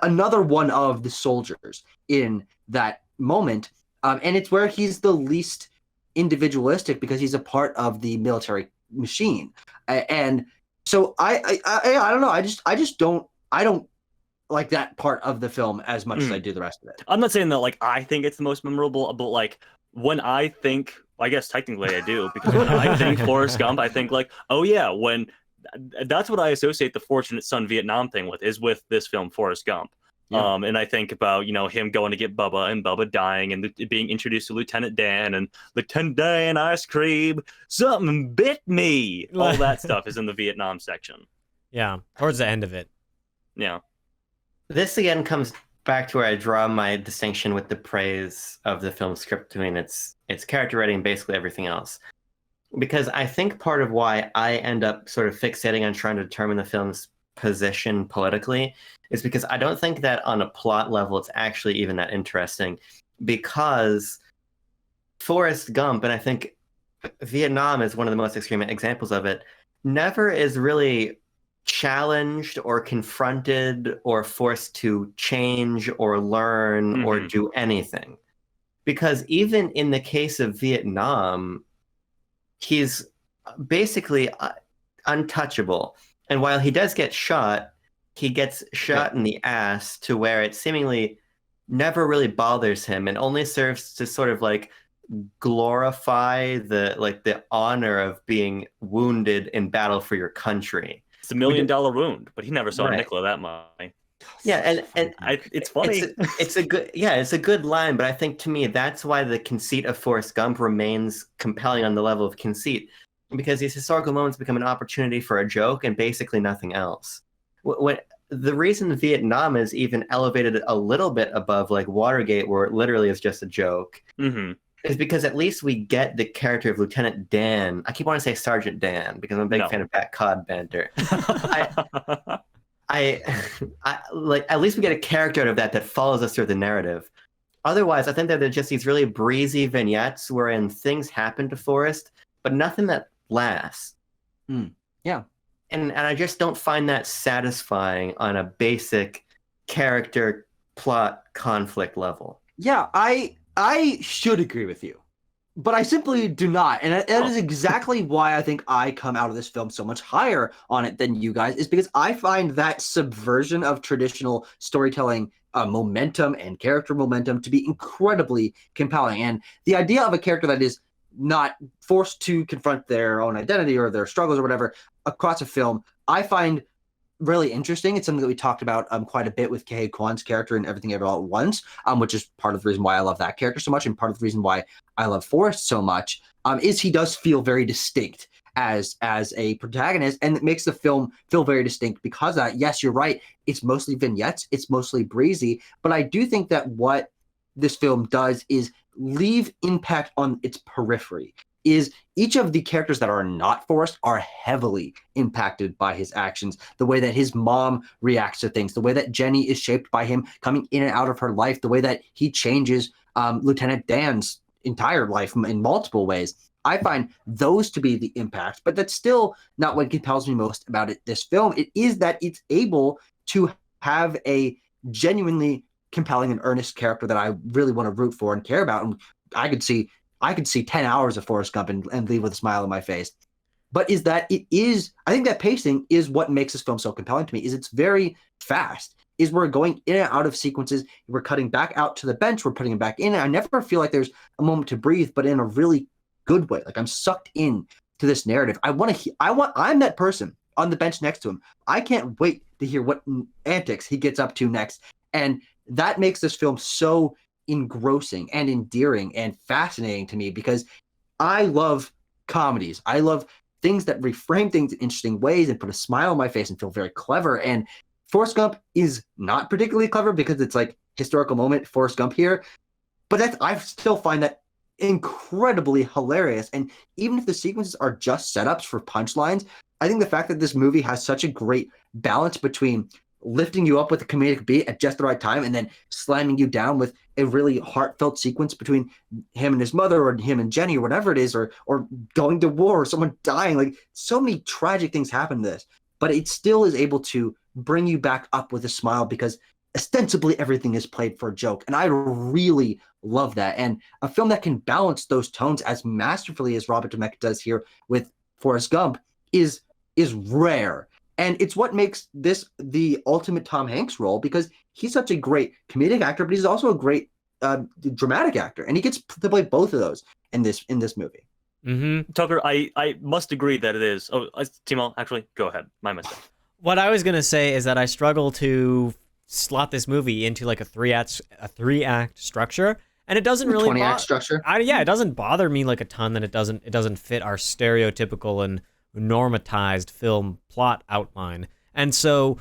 another one of the soldiers in that moment. And it's where he's the least individualistic because he's a part of the military machine. And so I don't know. I don't like that part of the film as much as I do the rest of it. I'm not saying that like I think it's the most memorable, but like when I think, I guess technically I do, because when I think Forrest Gump, I think like, oh yeah, that's what I associate the Fortunate Son Vietnam thing with, is with this film Forrest Gump. Yeah. And I think about, him going to get Bubba and Bubba dying and being introduced to Lieutenant Dan and Lieutenant Dan ice cream, something bit me. All that stuff is in the Vietnam section. Yeah, towards the end of it. Yeah. This again comes back to where I draw my distinction with the praise of the film script between its character writing and basically everything else. Because I think part of why I end up sort of fixating on trying to determine the film's position politically is because I don't think that on a plot level it's actually even that interesting, because Forrest Gump, and I think Vietnam is one of the most extreme examples of it, never is really challenged or confronted or forced to change or learn or do anything. Because even in the case of Vietnam, he's basically untouchable. And while he does get shot, he gets shot in the ass to where it seemingly never really bothers him and only serves to sort of like glorify the honor of being wounded in battle for your country. It's $1 million wound, but he never saw a nickel of that money. Yeah, and it's funny. It's a good line, but I think to me that's why the conceit of Forrest Gump remains compelling on the level of conceit, because these historical moments become an opportunity for a joke and basically nothing else. When the reason Vietnam is even elevated a little bit above like Watergate, where it literally is just a joke, is because at least we get the character of Lieutenant Dan. I keep wanting to say Sergeant Dan because I'm a big fan of Pat Cod banter. I like, at least we get a character out of that follows us through the narrative. Otherwise, I think that they're just these really breezy vignettes wherein things happen to Forrest, but nothing that lasts. Yeah. And I just don't find that satisfying on a basic character plot conflict level. Yeah, I should agree with you. But I simply do not. And that is exactly why I think I come out of this film so much higher on it than you guys, is because I find that subversion of traditional storytelling momentum and character momentum to be incredibly compelling. And the idea of a character that is not forced to confront their own identity or their struggles or whatever across a film, I find really interesting. It's something that we talked about quite a bit with Ke Kwan's character in Everything Everywhere All at Once, which is part of the reason why I love that character so much, and part of the reason why I love Forrest so much, is he does feel very distinct as a protagonist, and it makes the film feel very distinct because of that. Yes, you're right. It's mostly vignettes. It's mostly breezy, but I do think that what this film does is leave impact on its periphery. Is each of the characters that are not Forrest are heavily impacted by his actions. The way that his mom reacts to things, the way that Jenny is shaped by him coming in and out of her life, the way that he changes Lieutenant Dan's entire life in multiple ways. I find those to be the impact, but that's still not what compels me most about this film. It is that it's able to have a genuinely compelling and earnest character that I really want to root for and care about. And I could see 10 hours of Forrest Gump and leave with a smile on my face. But is that it is, I think that pacing is what makes this film so compelling to me, is it's very fast, is we're going in and out of sequences, we're cutting back out to the bench, we're putting it back in. And I never feel like there's a moment to breathe, but in a really good way. Like I'm sucked in to this narrative. I'm that person on the bench next to him. I can't wait to hear what antics he gets up to next. And that makes this film so engrossing and endearing and fascinating to me, because I love comedies. I love things that reframe things in interesting ways and put a smile on my face and feel very clever. And Forrest Gump is not particularly clever because it's like historical moment Forrest Gump here, but I still find that incredibly hilarious. And even if the sequences are just setups for punchlines, I think the fact that this movie has such a great balance between lifting you up with a comedic beat at just the right time and then slamming you down with a really heartfelt sequence between him and his mother, or him and Jenny, or whatever it is, or going to war, or someone dying. Like, so many tragic things happen to this, but it still is able to bring you back up with a smile because ostensibly everything is played for a joke. And I really love that. And a film that can balance those tones as masterfully as Robert Zemeckis does here with Forrest Gump is rare. And it's what makes this the ultimate Tom Hanks role, because he's such a great comedic actor, but he's also a great dramatic actor, and he gets to play both of those in this movie. Mm-hmm. Tucker, I must agree that it is. Oh, Timo, actually, go ahead. My mistake. What I was gonna say is that I struggle to slot this movie into like a three act structure, and it doesn't really 20-act structure. It doesn't bother me like a ton that it doesn't fit our stereotypical and normatized film plot outline. And so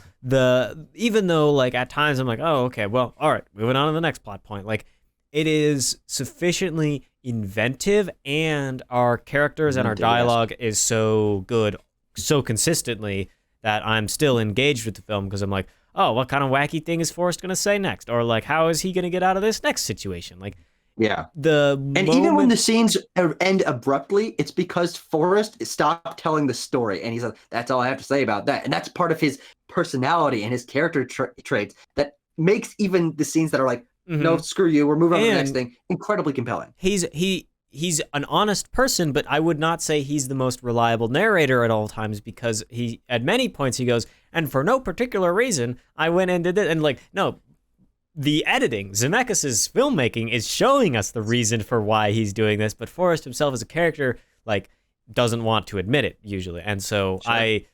even though like at times I'm like, oh, okay, well, all right, moving on to the next plot point, like it is sufficiently inventive, and our characters and our dialogue is so good so consistently that I'm still engaged with the film, because I'm like, oh, what kind of wacky thing is Forrest gonna say next, or like how is he gonna get out of this next situation? Like, yeah. Even when the scenes end abruptly, it's because Forrest stopped telling the story, and he's like, that's all I have to say about that. And that's part of his personality and his character traits that makes even the scenes that are like, no, screw you, we're moving on to the next thing, incredibly compelling. He's an honest person, but I would not say he's the most reliable narrator at all times, because he, at many points, he goes, and for no particular reason, I went and did it. And like, no, the editing, Zemeckis' filmmaking is showing us the reason for why he's doing this, but Forrest himself as a character, like, doesn't want to admit it usually. And so sure. I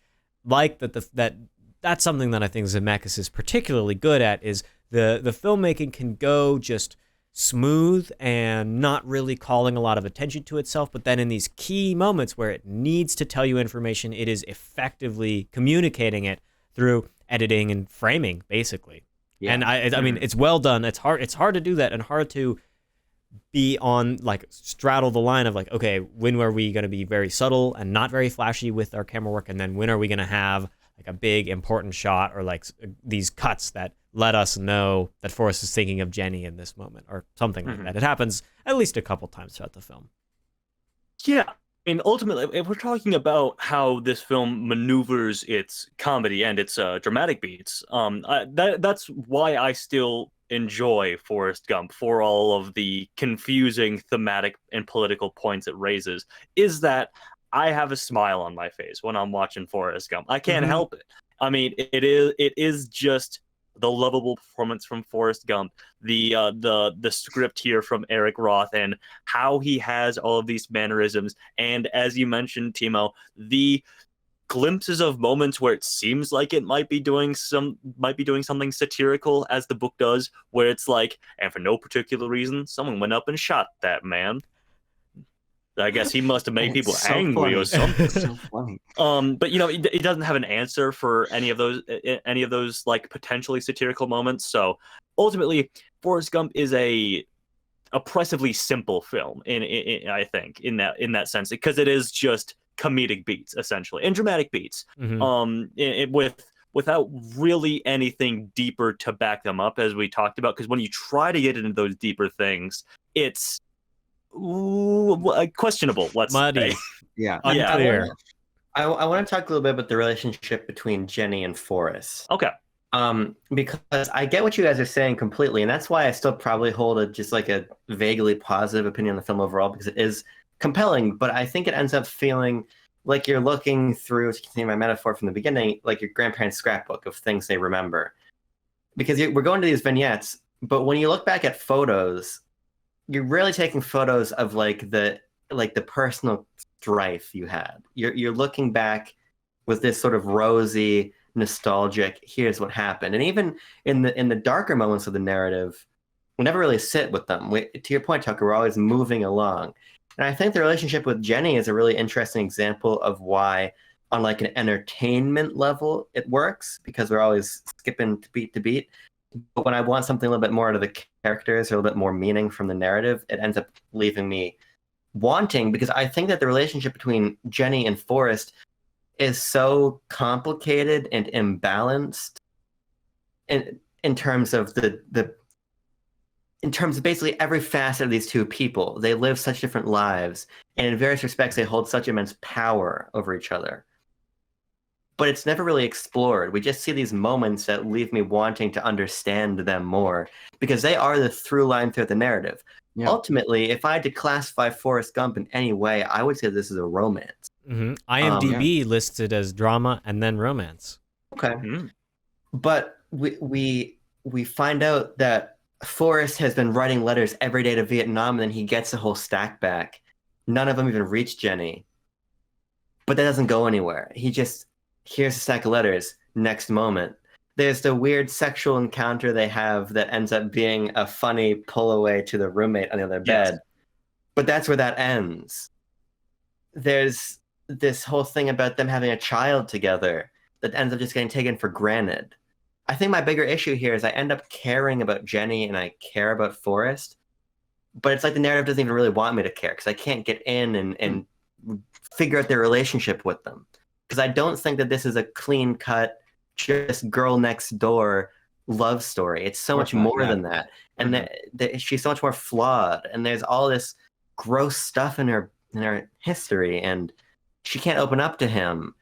like that's something that I think Zemeckis is particularly good at, is the filmmaking can go just smooth and not really calling a lot of attention to itself, but then in these key moments where it needs to tell you information, it is effectively communicating it through editing and framing, basically. Yeah. And I mean, it's well done. It's hard to do that, and hard to be on, like, straddle the line of like, okay, when are we going to be very subtle and not very flashy with our camera work, and then when are we going to have like a big important shot, or like these cuts that let us know that Forrest is thinking of Jenny in this moment, or something like that. It happens at least a couple times throughout the film. Yeah. I mean, ultimately, if we're talking about how this film maneuvers its comedy and its dramatic beats, that's why I still enjoy Forrest Gump for all of the confusing thematic and political points it raises is that I have a smile on my face when I'm watching Forrest Gump. I can't help it. I mean, it is just the lovable performance from Forrest Gump, the script here from Eric Roth, and how he has all of these mannerisms, and as you mentioned, Timo, the glimpses of moments where it seems like it might be doing something satirical, as the book does, where it's like, and for no particular reason, someone went up and shot that man. I guess he must have made people so angry funny. or something. So funny. But it doesn't have an answer for any of those like potentially satirical moments. So ultimately, Forrest Gump is a oppressively simple film I think in that sense, because it is just comedic beats essentially and dramatic beats, without really anything deeper to back them up, as we talked about. Because when you try to get into those deeper things, it's questionable, let's muddy. say. Yeah. Unclear. I want to talk a little bit about the relationship between Jenny and Forrest. Okay. Because I get what you guys are saying completely, and that's why I still probably hold just like a vaguely positive opinion on the film overall, because it is compelling. But I think it ends up feeling like you're looking through, to continue my metaphor from the beginning, like your grandparents' scrapbook of things they remember. Because we're going to these vignettes, but when you look back at photos, you're really taking photos of like the personal strife you had. You're looking back with this sort of rosy, nostalgic, here's what happened. And even in the darker moments of the narrative, we never really sit with them. To your point, Tucker, we're always moving along. And I think the relationship with Jenny is a really interesting example of why, on like an entertainment level, it works, because we're always skipping beat to beat. But when I want something a little bit more out of the characters, or a little bit more meaning from the narrative, it ends up leaving me wanting, because I think that the relationship between Jenny and Forrest is so complicated and imbalanced in terms of in terms of basically every facet of these two people. They live such different lives, and in various respects they hold such immense power over each other. But it's never really explored. We just see these moments that leave me wanting to understand them more, because they are the through line throughout the narrative. Yeah. Ultimately, if I had to classify Forrest Gump in any way, I would say this is a romance. IMDb lists it as drama and then romance. Okay. But we find out that Forrest has been writing letters every day to Vietnam, and then he gets a whole stack back. None of them even reach Jenny. But that doesn't go anywhere. He just, here's a stack of letters, next moment. There's the weird sexual encounter they have that ends up being a funny pull away to the roommate on the other bed. Yes. But that's where that ends. There's this whole thing about them having a child together that ends up just getting taken for granted. I think my bigger issue here is I end up caring about Jenny and I care about Forrest, but it's like the narrative doesn't even really want me to care, because I can't get in and figure out their relationship with them. Because I don't think that this is a clean-cut, just girl next door love story. It's so much more than that. And she's so much more flawed, and there's all this gross stuff in her history, and she can't open up to him.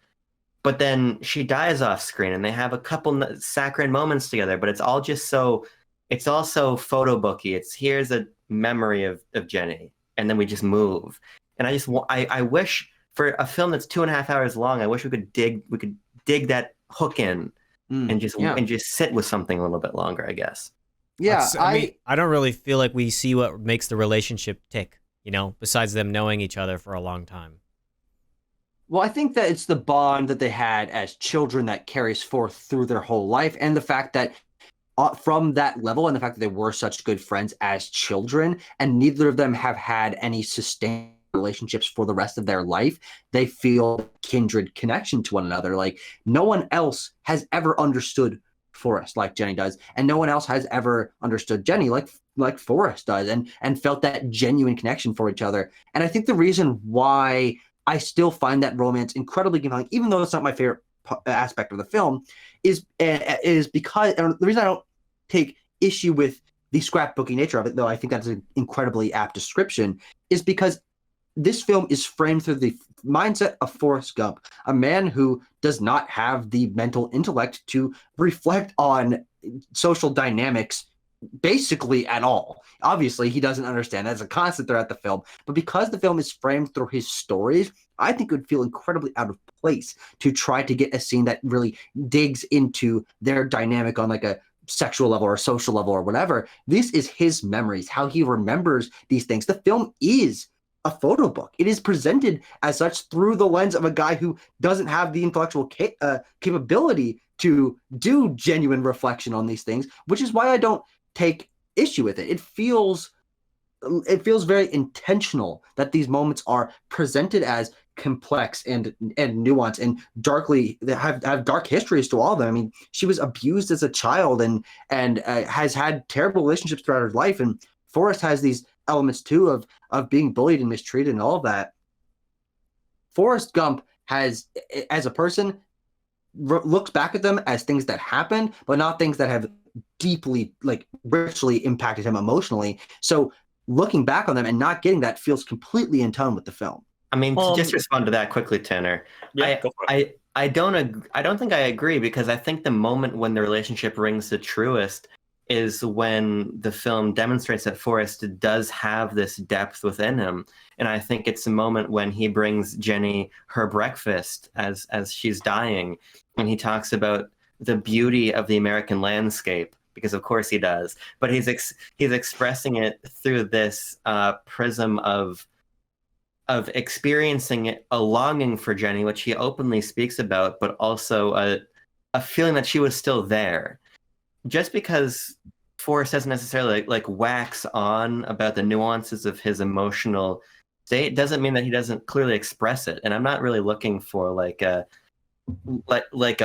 But then she dies off screen, and they have a couple saccharine moments together, but it's all so photo booky. It's, here's a memory of Jenny, and then we just move. And I wish, for a film that's 2.5 hours long, I wish we could dig that hook in and just sit with something a little bit longer, I guess. Yeah, I mean, I don't really feel like we see what makes the relationship tick, besides them knowing each other for a long time. Well, I think that it's the bond that they had as children that carries forth through their whole life, and the fact that from that level, and the fact that they were such good friends as children, and neither of them have had any sustained relationships for the rest of their life, they feel kindred connection to one another. Like, no one else has ever understood Forrest like Jenny does, and no one else has ever understood Jenny like Forrest does, and felt that genuine connection for each other. And I think the reason why I still find that romance incredibly compelling, even though it's not my favorite aspect of the film, is because, and the reason I don't take issue with the scrapbooky nature of it, though I think that's an incredibly apt description, is because this film is framed through the mindset of Forrest Gump, a man who does not have the mental intellect to reflect on social dynamics basically at all. Obviously, he doesn't understand. That's a constant throughout the film. But because the film is framed through his stories, I think it would feel incredibly out of place to try to get a scene that really digs into their dynamic on like a sexual level or social level or whatever. This is his memories, how he remembers these things. The film is a photo book. It is presented as such through the lens of a guy who doesn't have the intellectual capability to do genuine reflection on these things, which is why I don't take issue with it. It feels very intentional that these moments are presented as complex and nuanced and darkly have dark histories to all of them. I mean, she was abused as a child and has had terrible relationships throughout her life, and Forrest has these elements too of being bullied and mistreated and all of that. Forrest Gump has, as a person, looks back at them as things that happened, but not things that have deeply, like, richly impacted him emotionally. So looking back on them and not getting that feels completely in tone with the film. I mean, to just respond to that quickly, Tanner. Yeah, go for it. I don't think I agree, because I think the moment when the relationship rings the truest is when the film demonstrates that Forrest does have this depth within him. And I think it's a moment when he brings Jenny her breakfast as she's dying, and he talks about the beauty of the American landscape, because of course he does. But he's expressing it through this prism of experiencing a longing for Jenny, which he openly speaks about, but also a feeling that she was still there. Just because Forrest doesn't necessarily like wax on about the nuances of his emotional state doesn't mean that he doesn't clearly express it. And I'm not really looking for like a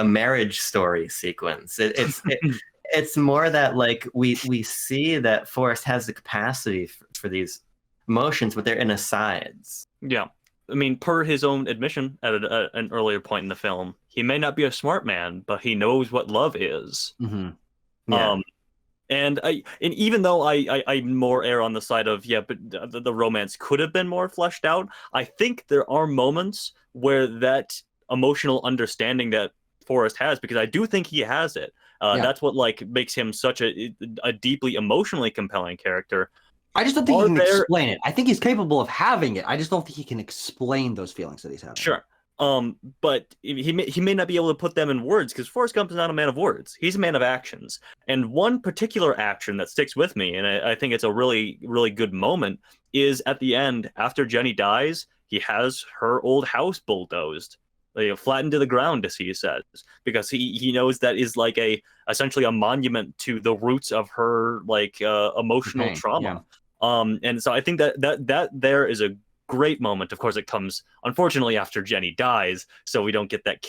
marriage story sequence. It's more that like we see that Forrest has the capacity for these emotions, but they're in asides. Yeah. I mean, per his own admission at an earlier point in the film, he may not be a smart man, but he knows what love is. Mm-hmm. Yeah. And even though I more err on the side of, but the romance could have been more fleshed out, I think there are moments where that emotional understanding that Forrest has, because I do think he has it. That's what like makes him such a deeply emotionally compelling character. I just don't think he can explain it. I think he's capable of having it. I just don't think he can explain those feelings that he's having. Sure. But he may not be able to put them in words, because Forrest Gump is not a man of words. He's a man of actions. And one particular action that sticks with me, and I think it's a really, really good moment, is at the end, after Jenny dies, he has her old house bulldozed, flattened to the ground, as he says, because he knows that is like essentially a monument to the roots of her like emotional trauma. Yeah. And so I think that there is a great moment. Of course, it comes unfortunately after Jenny dies, so we don't get that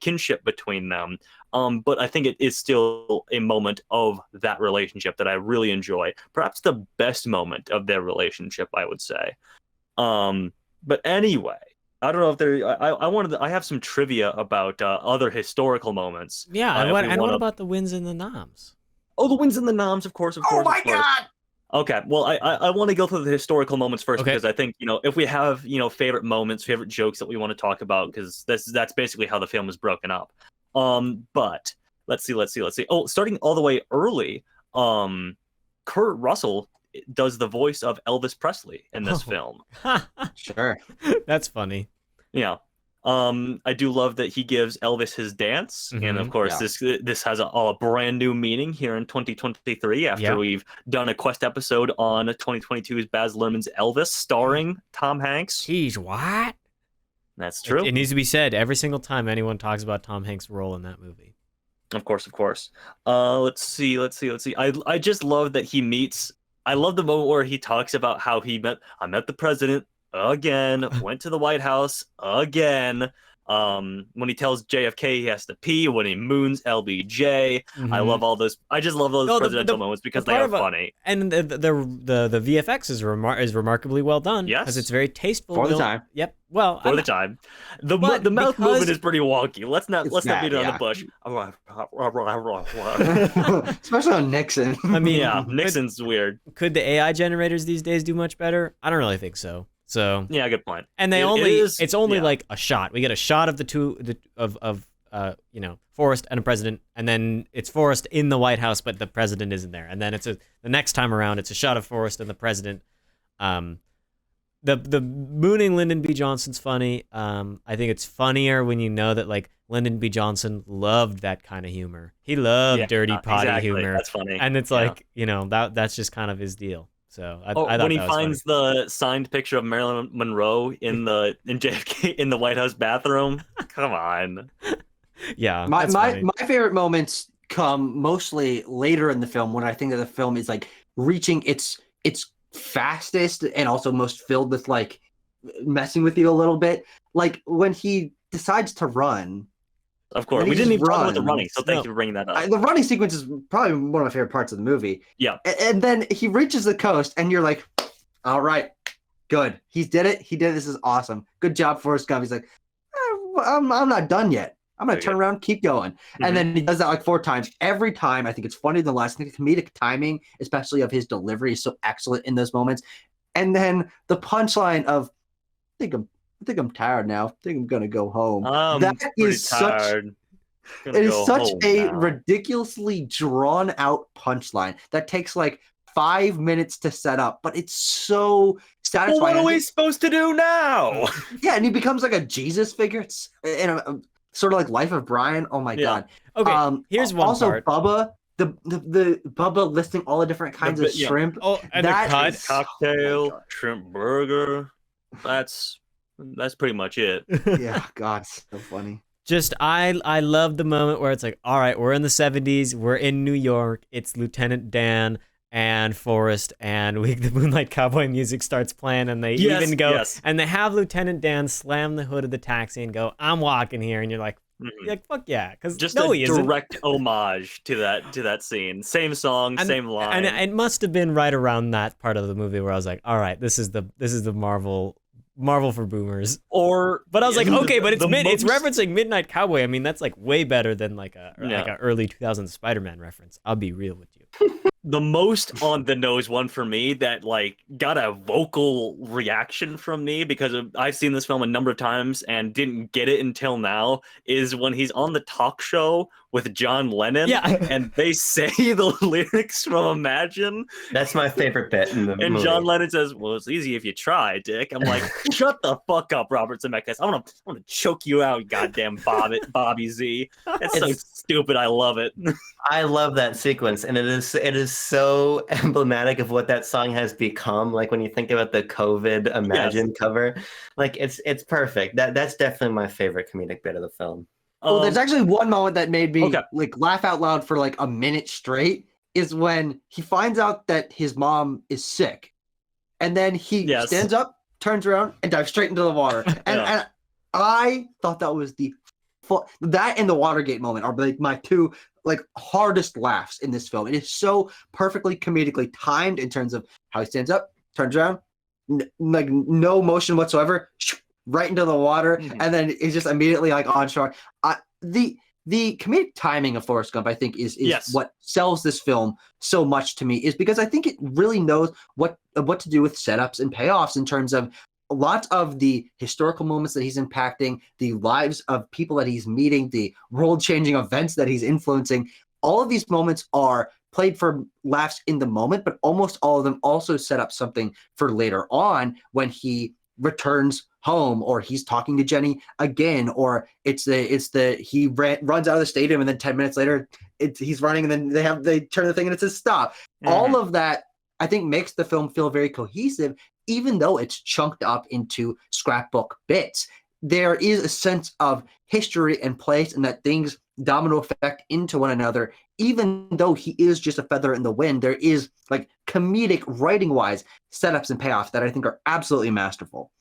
kinship between them. But I think it is still a moment of that relationship that I really enjoy. Perhaps the best moment of their relationship, I would say. But anyway, I don't know if I have some trivia about other historical moments. Yeah, and what about the wins and the noms? Oh, the wins and the noms, of course. Oh my God! Okay, well, I want to go through the historical moments first, because I think, if we have, favorite moments, favorite jokes that we want to talk about, because that's basically how the film is broken up. But let's see. Oh, starting all the way early, Kurt Russell does the voice of Elvis Presley in this film. Sure. That's funny. Yeah. I do love that he gives Elvis his dance, and of course this has a brand new meaning here in 2023 after we've done a Quest episode on 2022's Baz Luhrmann's Elvis, starring Tom Hanks. Jeez, what? That's true. It needs to be said every single time anyone talks about Tom Hanks' role in that movie. Of course. Let's see. I just love that he meets. I love the moment where he talks about how I met the president again, went to the White House again. When he tells JFK he has to pee, when he moons LBJ. I love all those. I just love those presidential moments because they are funny. And the VFX is remarkably well done. Yes, because it's very tasteful for the time. Yep. Well, for the time, the mouth movement is pretty wonky. Let's not beat it on the bush. Especially on Nixon. I mean, yeah, Nixon's weird. Could the AI generators these days do much better? I don't really think so. So yeah, good point. And it's only like a shot. We get a shot of the two of Forrest and a president, and then it's Forrest in the White House, but the president isn't there. And then the next time around, it's a shot of Forrest and the president. The mooning Lyndon B. Johnson's funny. I think it's funnier when you know that like Lyndon B. Johnson loved that kind of humor. He loved dirty potty humor. That's funny. And it's like, that's just kind of his deal. So I thought when he that was finds funny. the signed picture of Marilyn Monroe in JFK in the White House bathroom, come on. Yeah, my favorite moments come mostly later in the film when I think that the film is like reaching its fastest and also most filled with like messing with you a little bit. Like when he decides to run. Of course, we didn't even talk about the running, so thank you for bringing that up. The running sequence is probably one of my favorite parts of the movie. Yeah, and then he reaches the coast, and you're like, "All right, good. He did it. He did it. This is awesome. Good job, Forrest Gump." He's like, "I'm not done yet. I'm gonna turn around, keep going." Mm-hmm. And then he does that like 4 times. Every time, I think it's funnier than the last. I think the comedic timing, especially of his delivery, is so excellent in those moments. And then the punchline of, I think I'm tired now. I think I'm gonna go home. That is such a ridiculously drawn out punchline that takes like 5 minutes to set up, but it's so satisfying. Well, what are we supposed to do now? Yeah, and he becomes like a Jesus figure. It's in a sort of like Life of Brian. Oh my god. Okay, here's one also part. Bubba. The Bubba listing all the different kinds of shrimp. Oh, and the cut. Cocktail, shrimp burger. That's pretty much it. Yeah, God, so funny. Just I love the moment where it's like, all right, we're in the 70s, we're in New York, it's Lieutenant Dan and Forrest, and the Moonlight Cowboy music starts playing, and they even go and they have Lieutenant Dan slam the hood of the taxi and go, "I'm walking here," and you're like, fuck yeah, because just a direct homage to that scene. Same song, same line. And it must have been right around that part of the movie where I was like, all right, this is the Marvel for boomers. But I was like, okay, but it's referencing Midnight Cowboy. I mean, that's like way better than like a early 2000s Spider-Man reference. I'll be real with you. The most on the nose one for me that like got a vocal reaction from me, because I've seen this film a number of times and didn't get it until now, is when he's on the talk show with John Lennon and they say the lyrics from Imagine. That's my favorite bit in the movie. And John Lennon says, "Well, it's easy if you try, Dick." I'm like, shut the fuck up, Robert Zemeckis. I'm gonna choke you out, goddamn Bobby Z. That's so stupid. I love it. I love that sequence, and it is so emblematic of what that song has become. Like when you think about the COVID Imagine cover, like it's perfect. That's definitely my favorite comedic bit of the film. Well, there's actually one moment that made me like laugh out loud for like a minute straight, is when he finds out that his mom is sick, and then he stands up, turns around, and dives straight into the water. And I thought that was that and the Watergate moment are like my two like hardest laughs in this film. It is so perfectly comedically timed in terms of how he stands up, turns around, like no motion whatsoever, right into the water, and then it's just immediately like on shore. The comedic timing of Forrest Gump, I think, is what sells this film so much to me, is because I think it really knows what to do with setups and payoffs in terms of lots of the historical moments that he's impacting, the lives of people that he's meeting, the world-changing events that he's influencing. All of these moments are played for laughs in the moment, but almost all of them also set up something for later on when he returns home, or he's talking to Jenny again, or runs out of the stadium and then 10 minutes later he's running, and then they turn the thing and it says stop. All of that, I think, makes the film feel very cohesive, even though it's chunked up into scrapbook bits. There is a sense of history and place, and that things domino effect into one another. Even though he is just a feather in the wind, there is like comedic writing wise setups and payoffs that I think are absolutely masterful.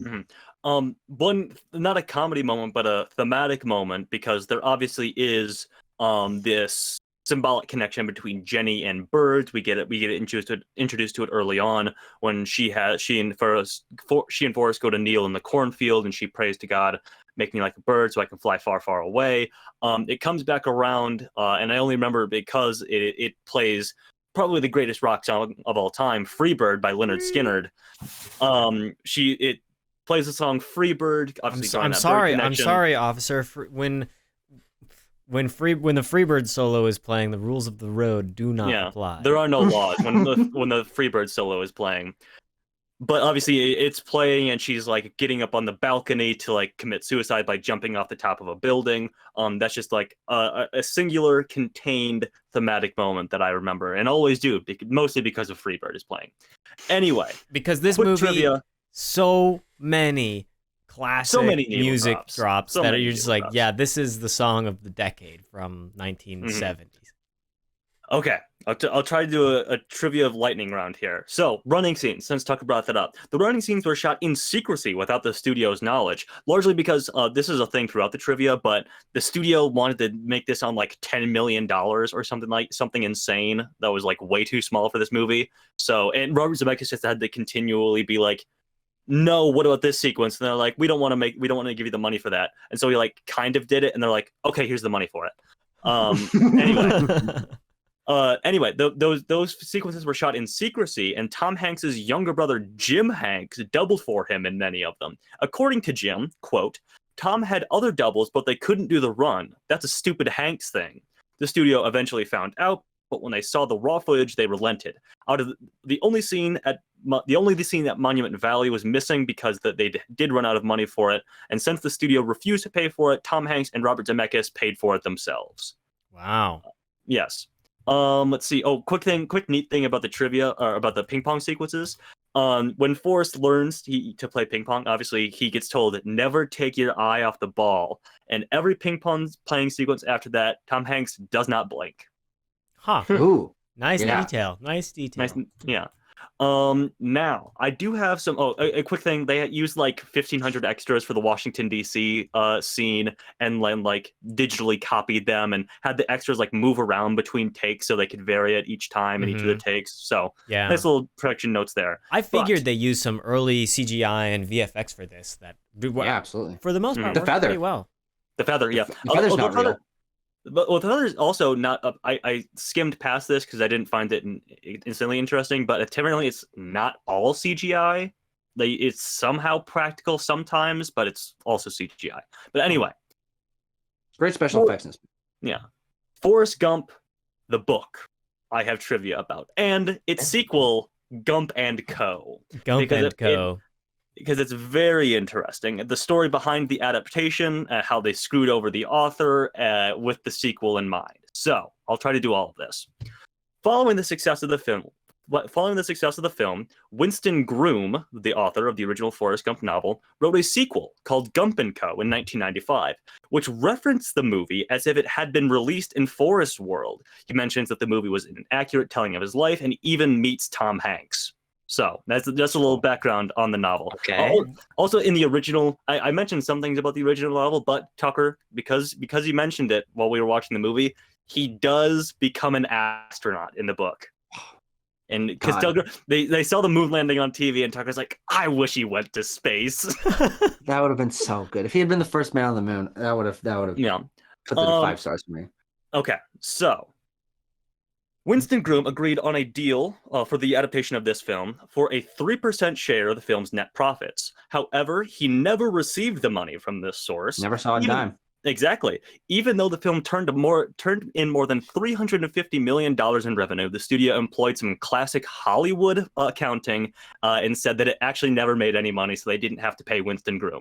One, not a comedy moment, but a thematic moment, because there obviously is this symbolic connection between Jenny and birds. We get introduced to it early on when she and Forrest go to kneel in the cornfield, and she prays to God, "Make me like a bird so I can fly far, far away." It comes back around, and I only remember because it plays probably the greatest rock song of all time, "Freebird" by Lynyrd Skynyrd. It plays the song "Freebird." I'm sorry, officer. when the Freebird solo is playing, the rules of the road do not apply. There are no laws when the Freebird solo is playing. But obviously it's playing and she's like getting up on the balcony to like commit suicide by jumping off the top of a building. That's just like a singular contained thematic moment that I remember and always do, mostly because of Freebird is playing. Anyway, because this movie, trivia, so many classic music drops that you're just like, yeah, this is the song of the decade from 1970s. Okay, I'll try to do a trivia of lightning round here. So, running scenes, since Tucker brought that up. The running scenes were shot in secrecy without the studio's knowledge, largely because this is a thing throughout the trivia, but the studio wanted to make this on like $10 million or something insane that was like way too small for this movie. So, and Robert Zemeckis just had to continually be like, no, what about this sequence? And they're like, we don't want to give you the money for that. And so he like kind of did it, and they're like, okay, here's the money for it. Anyway, those sequences were shot in secrecy, and Tom Hanks's younger brother Jim Hanks doubled for him in many of them. According to Jim, quote, Tom had other doubles, but they couldn't do the run. That's a stupid Hanks thing. The studio eventually found out, but when they saw the raw footage, they relented. Out of the only scene at Monument Valley was missing because they did run out of money for it, and since the studio refused to pay for it, Tom Hanks and Robert Zemeckis paid for it themselves. Wow. Yes. Let's see. Oh, quick neat thing about the trivia, or about the ping pong sequences. When Forrest learns to play ping pong, obviously he gets told never take your eye off the ball. And every ping pong playing sequence after that, Tom Hanks does not blink. Huh. Ooh. Nice detail. Nice, yeah. Now I do have some. A quick thing. They used like 1,500 extras for the Washington D.C. Scene, and then like digitally copied them and had the extras like move around between takes so they could vary it each time in each of the takes. So yeah, nice little production notes there. I figured they used some early CGI and VFX for this. Absolutely. For the most part, the feather pretty well. The feather, yeah. The feather's not real. But the feather's also not. I skimmed past this because I didn't find it instantly interesting. But apparently, it's not all CGI. It's somehow practical sometimes, but it's also CGI. But anyway, great special effects. Yeah, Forrest Gump, the book. I have trivia about, and its sequel, Gump and Co. Because it's very interesting. The story behind the adaptation, how they screwed over the author with the sequel in mind. So I'll try to do all of this. Following the success of the film, Winston Groom, the author of the original Forrest Gump novel, wrote a sequel called Gump and Co. in 1995, which referenced the movie as if it had been released in Forrest World. He mentions that the movie was an accurate telling of his life and even meets Tom Hanks. So that's a little background on the novel. Okay. Also, in the original, I mentioned some things about the original novel, but Tucker, because you mentioned it while we were watching the movie, he does become an astronaut in the book. And because they saw the moon landing on TV, and Tucker's like, I wish he went to space. That would have been so good if he had been the first man on the moon. That would have put the 5 stars for me. Okay, so Winston Groom agreed on a deal for the adaptation of this film for a 3% share of the film's net profits. However, he never received the money from this source. Never saw a dime. Exactly. Even though the film turned in more than $350 million in revenue, the studio employed some classic Hollywood accounting and said that it actually never made any money, so they didn't have to pay Winston Groom.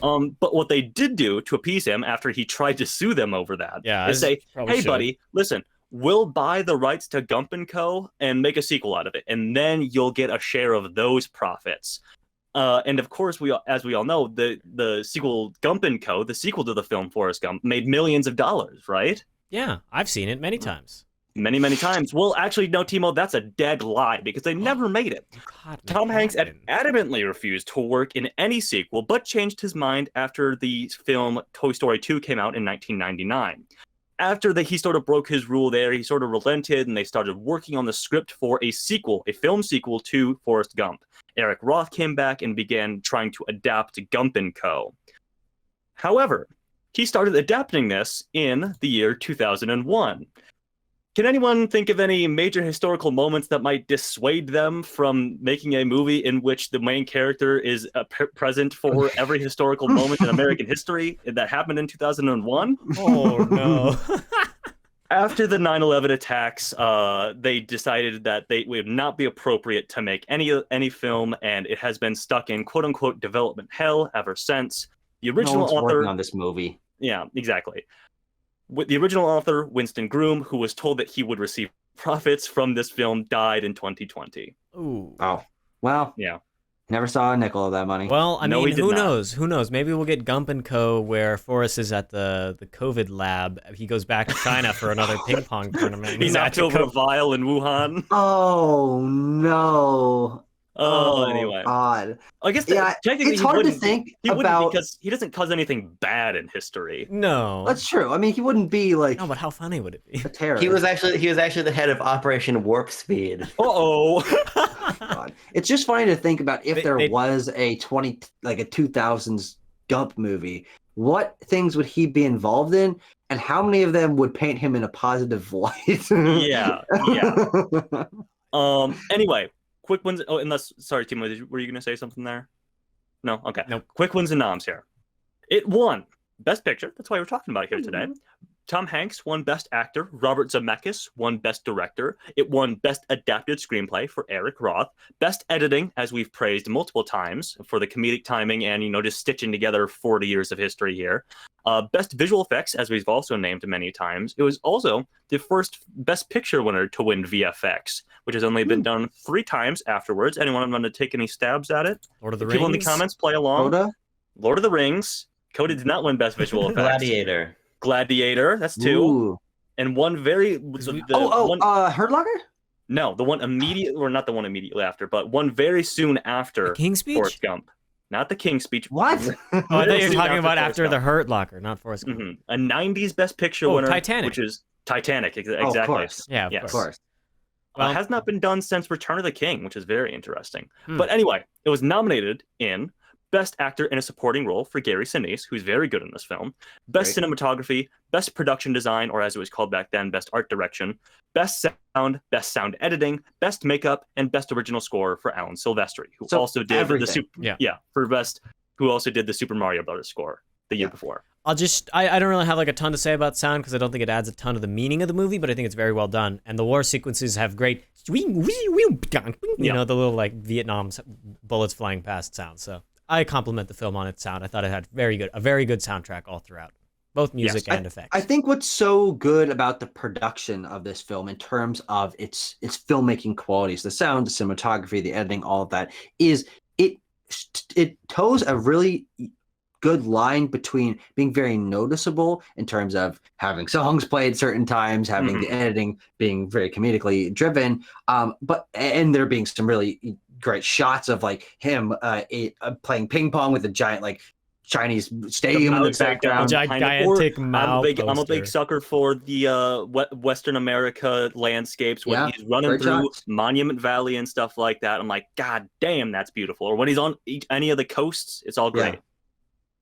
But what they did do to appease him after he tried to sue them over that is say, hey, buddy, listen, we'll buy the rights to Gump and Co. and make a sequel out of it, and then you'll get a share of those profits. And of course, as we all know, the sequel Gump and Co., the sequel to the film Forrest Gump, made millions of dollars, right? Yeah, I've seen it many times. Many, many times. Well, actually, no, Timo, that's a dead lie because they never made it. God, Tom Hanks adamantly refused to work in any sequel, but changed his mind after the film Toy Story 2 came out in 1999. After he sort of broke his rule there, he sort of relented, and they started working on the script for a film sequel to Forrest Gump. Eric Roth came back and began trying to adapt Gump and Co. However, he started adapting this in the year 2001. Can anyone think of any major historical moments that might dissuade them from making a movie in which the main character is present for every historical moment in American history that happened in 2001? Oh no. After the 9/11 attacks, they decided that it would not be appropriate to make any film, and it has been stuck in quote unquote development hell ever since. The original no one's author working on this movie. Yeah, exactly. The original author, Winston Groom, who was told that he would receive profits from this film, died in 2020. Ooh. Oh, well, Yeah. never saw a nickel of that money. Well, I No, mean, he did who not. knows? Who knows? Maybe we'll get Gump and Co. where Forrest is at the COVID lab. He goes back to China for another ping pong tournament. and He he's at knocked the over a vial in Wuhan. Oh no. Anyway. God. I guess Yeah, technically it's he hard to wouldn't. think He wouldn't about. because he doesn't cause anything bad in history. No. That's true. I mean, he wouldn't be like No, but how funny would it be? a terrorist. He was actually the head of Operation Warp Speed. Uh-oh. God. It's just funny to think about if there They- was a 2000s Gump movie. What things would he be involved in, and how many of them would paint him in a positive light? Yeah. Anyway, quick ones. Oh, unless, sorry, Timo, were you going to say something there? No? Okay. Nope. Quick ones and noms here. It won Best Picture. That's why we're talking about it here today. Tom Hanks won Best Actor. Robert Zemeckis won Best Director. It won Best Adapted Screenplay for Eric Roth. Best Editing, as we've praised multiple times for the comedic timing and, just stitching together 40 years of history here. Best Visual Effects, as we've also named many times. It was also the first Best Picture winner to win VFX, which has only been done 3 times afterwards. Anyone want to take any stabs at it? Lord of the People in the Rings. comments play along. Coda? Lord of the Rings. Coda did not win Best Visual Effects. Gladiator, that's 2. Ooh. And one very... Hurt Locker? No, the one immediately, or not the one immediately after, but one very soon after The King's Speech? Forrest Gump. Not the King's Speech. What? Oh, I thought Very you were soon talking about Forrest after the Gump. Hurt Locker, not Forrest Gump. Mhm. A 90s Best Picture Oh, winner, Titanic. which is Titanic, exactly. Oh, of course. Yeah, of Yes. Of course. course. Well- Has not been done since Return of the King, which is very interesting. Hmm. But anyway, it was nominated in Best Actor in a Supporting Role for Gary Sinise, who's very good in this film. Best Cinematography, Best Production Design, or as it was called back then, Best Art Direction. Best Sound, Best Sound Editing, Best Makeup, and Best Original Score for Alan Silvestri, who So also did everything. who also did the Super Mario Brothers score the year before. I don't really have like a ton to say about sound because I don't think it adds a ton of the meaning of the movie, but I think it's very well done. And the war sequences have great, the little like Vietnam bullets flying past sound. So I compliment the film on its sound. I thought it had a very good soundtrack all throughout, both music and effects. I think what's so good about the production of this film in terms of its filmmaking qualities, the sound, the cinematography, the editing, all of that, is it toes a really good line between being very noticeable in terms of having songs played certain times, having the editing being very comedically driven, and there being some really great shots of like him playing ping pong with a giant like Chinese stadium in the background. Gigantic Mao I'm a big sucker for the Western America landscapes when he's running through Monument Valley and stuff like that. I'm like, God damn, that's beautiful. Or when he's on any of the coasts, it's all great.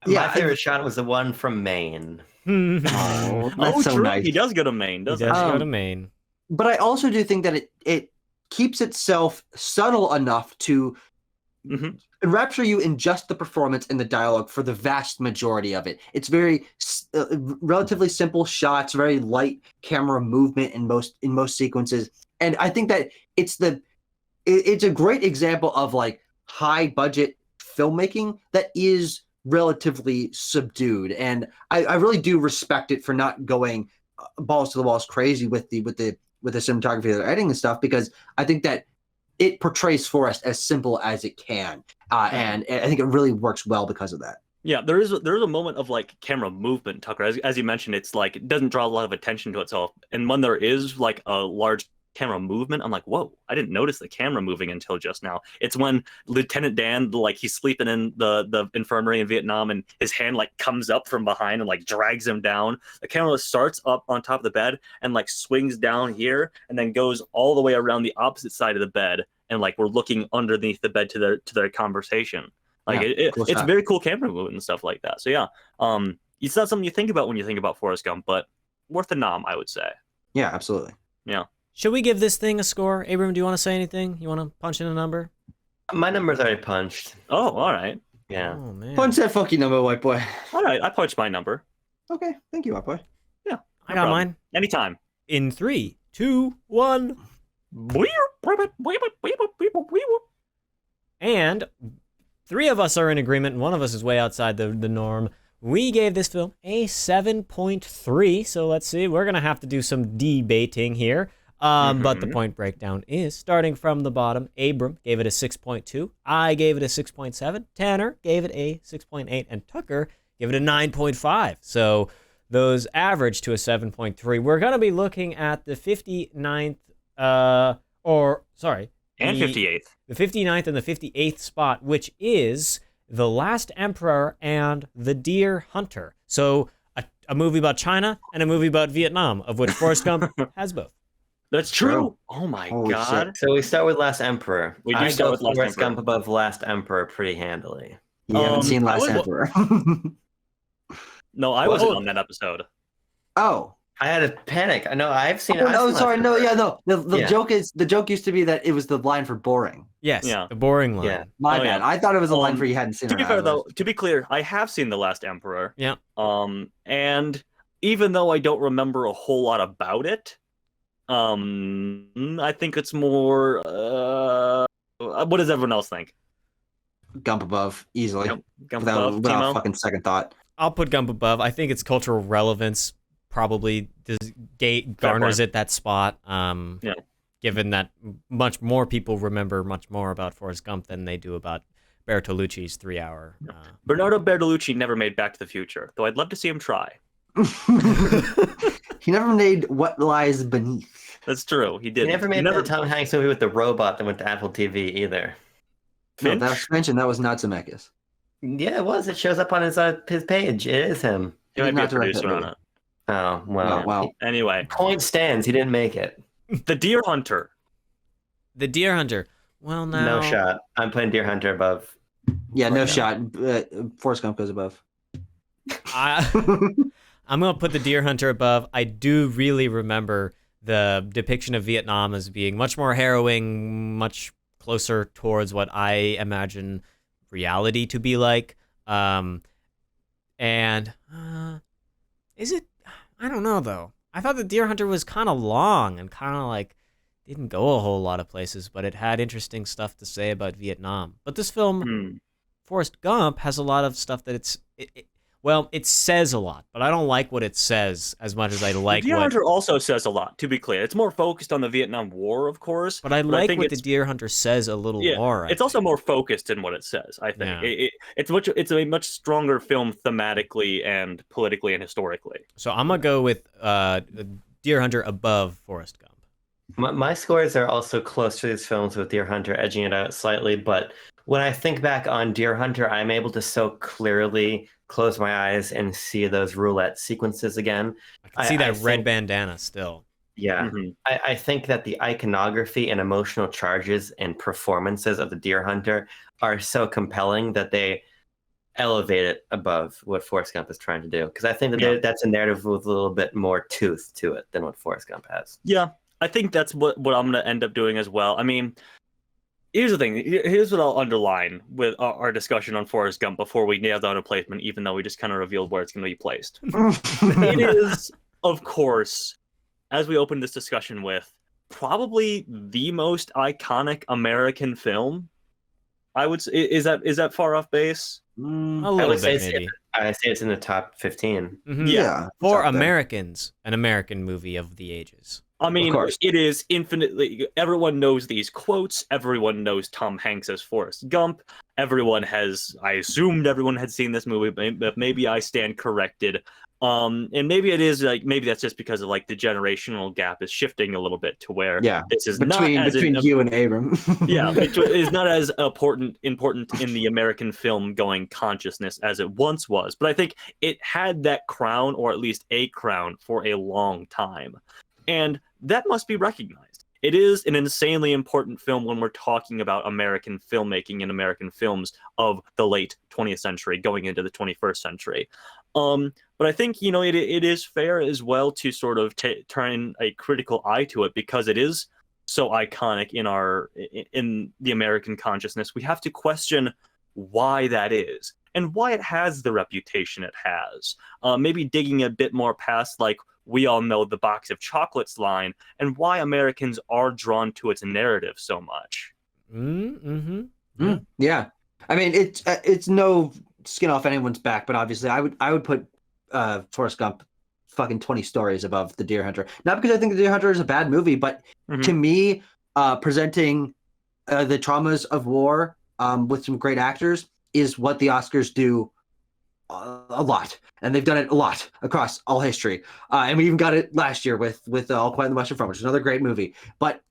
My favorite shot was the one from Maine. Oh, that's so true. nice. He does go to Maine, doesn't he? go to Maine. But I also do think that it keeps itself subtle enough to enrapture you in just the performance and the dialogue for the vast majority of it. It's very relatively simple shots, very light camera movement in most sequences, and I think that it's a great example of like high budget filmmaking that is relatively subdued, and I really do respect it for not going balls to the walls crazy with the cinematography, the editing and stuff, because I think that it portrays Forrest as simple as it can, and I think it really works well because of that. Yeah, there's a moment of like camera movement, Tucker. As you mentioned, it's like it doesn't draw a lot of attention to itself, and when there is like a large camera movement, I'm like, whoa, I didn't notice the camera moving until just now. It's when Lieutenant Dan, like he's sleeping in the infirmary in Vietnam, and his hand like comes up from behind and like drags him down. The camera starts up on top of the bed and like swings down here and then goes all the way around the opposite side of the bed, and like we're looking underneath the bed to their conversation. Like cool it's shot. very cool camera movement and stuff like that. So yeah, it's not something you think about when you think about Forrest Gump, but worth a nom, I would say. Yeah, absolutely. Yeah. Should we give this thing a score? Abram, do you want to say anything? You want to punch in a number? My number's already punched. Oh, all right. Yeah. Oh, man. Punch that fucking number, white boy. All right, I punched my number. Okay, thank you, white boy. Yeah. I got mine. Anytime. In 3, 2, 1. And 3 of us are in agreement, and 1 of us is way outside the norm. We gave this film a 7.3, so let's see. We're going to have to do some debating here. But the point breakdown is, starting from the bottom, Abram gave it a 6.2, I gave it a 6.7, Tanner gave it a 6.8, and Tucker gave it a 9.5. So those average to a 7.3. We're going to be looking at the 59th, And the 58th. The 59th and the 58th spot, which is The Last Emperor and The Deer Hunter. So a movie about China and a movie about Vietnam, of which Forrest Gump has both. That's true. Oh my Holy god. shit. So we start with Last Emperor. We do I start go with Last Forrest Emperor. Gump above Last Emperor pretty handily. You haven't seen I Last would- Emperor. No, I wasn't on that episode. Oh. I had a panic. I know I've seen it. I've Oh, seen sorry. Last No, Emperor. yeah, no. The Yeah. joke used to be that it was the line for boring. Yes, Yeah. the boring line. Yeah. My Oh, bad. yeah. I thought it was a line for you hadn't seen To it. be fair, though, to be clear, I have seen The Last Emperor. Yeah. And even though I don't remember a whole lot about it, I think it's more. What does everyone else think? Gump above, easily. Gump without above, Timo? fucking second thought. I'll put Gump above. I think its cultural relevance probably garners it that spot. Yeah. Given that much more people remember much more about Forrest Gump than they do about Bertolucci's 3-hour. Bernardo Bertolucci never made Back to the Future, though I'd love to see him try. He never made What Lies Beneath. That's true. He He did. never made the Tom Hanks movie with the robot that went to Apple TV either. No, Finch? that was mentioned. That was not Zemeckis. Yeah, it was. It shows up on his page. It is him. He He might did be a not direct that producer on movie. it. Oh, well. Oh, wow. Anyway, Point stands. He didn't make it. The Deer Hunter. The Deer Hunter. Well, now No shot. I'm putting Deer Hunter above. Yeah, no Forrest shot. Forrest Gump goes above. I'm gonna put the Deer Hunter above. I do really remember the depiction of Vietnam as being much more harrowing, much closer towards what I imagine reality to be like. Is it? I don't know though. I thought the Deer Hunter was kind of long and kind of like didn't go a whole lot of places, but it had interesting stuff to say about Vietnam. But this film, Forrest Gump, has a lot of stuff that it says a lot, but I don't like what it says as much as I like Deer what. Hunter also says a lot, to be clear. It's more focused on the Vietnam War, of course. But I like think what the Deer Hunter says a little more. It's also more focused in what it says, I think. Yeah. It's a much stronger film thematically and politically and historically. So I'm gonna go with Deer Hunter above Forrest Gump. My scores are also close to these films, with Deer Hunter edging it out slightly. But when I think back on Deer Hunter, I'm able to so clearly close my eyes and see those roulette sequences again. I can see that I red think- bandana still. Yeah. Mhm. I think that the iconography and emotional charges and performances of the Deer Hunter are so compelling that they elevate it above what Forrest Gump is trying to do. Because I think that that's a narrative with a little bit more tooth to it than what Forrest Gump has. Yeah, I think that's what I'm going to end up doing as well. I mean, here's the thing. Here's what I'll underline with our discussion on Forrest Gump before we nail down a placement, even though we just kind of revealed where it's going to be placed. It is, of course, as we opened this discussion with, probably the most iconic American film. I would say, is that far off base? A I little would say bit, maybe. I say it's in the top 15. Mhm. Yeah. For it's up there. Americans, an American movie of the ages. I mean, course. it is infinitely. Everyone knows these quotes. Everyone knows Tom Hanks as Forrest Gump. Everyone has. I assumed everyone had seen this movie, but maybe I stand corrected. And maybe it is like maybe that's just because of like the generational gap is shifting a little bit to where Yeah. this is Between not as you and Abram. yeah, it is not as important in the American film going consciousness as it once was. But I think it had that crown, or at least a crown, for a long time. And that must be recognized. It is an insanely important film when we're talking about American filmmaking and American films of the late 20th century going into the 21st century. But I think, it is fair as well to sort of turn a critical eye to it because it is so iconic in the American consciousness. We have to question why that is and why it has the reputation it has. Maybe digging a bit more past, like, we all know the box of chocolates line and why Americans are drawn to its narrative so much. Yeah. I mean, it's no skin off anyone's back, but obviously I would put Forrest Gump fucking 20 stories above The Deer Hunter. Not because I think The Deer Hunter is a bad movie, but to me, presenting the traumas of war with some great actors is what the Oscars do a lot, and they've done it a lot across all history. And we even got it last year with All Quiet on the Western Front, which is another great movie. But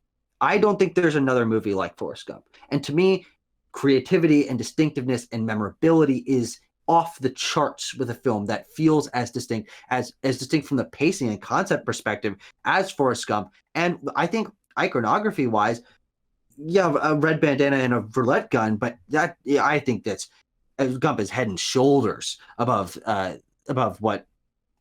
I don't think there's another movie like Forrest Gump. And to me, creativity and distinctiveness and memorability is off the charts with a film that feels as distinct from the pacing and concept perspective as Forrest Gump. And I think iconography wise, a red bandana and a roulette gun, but I think that's Gump is head and shoulders above what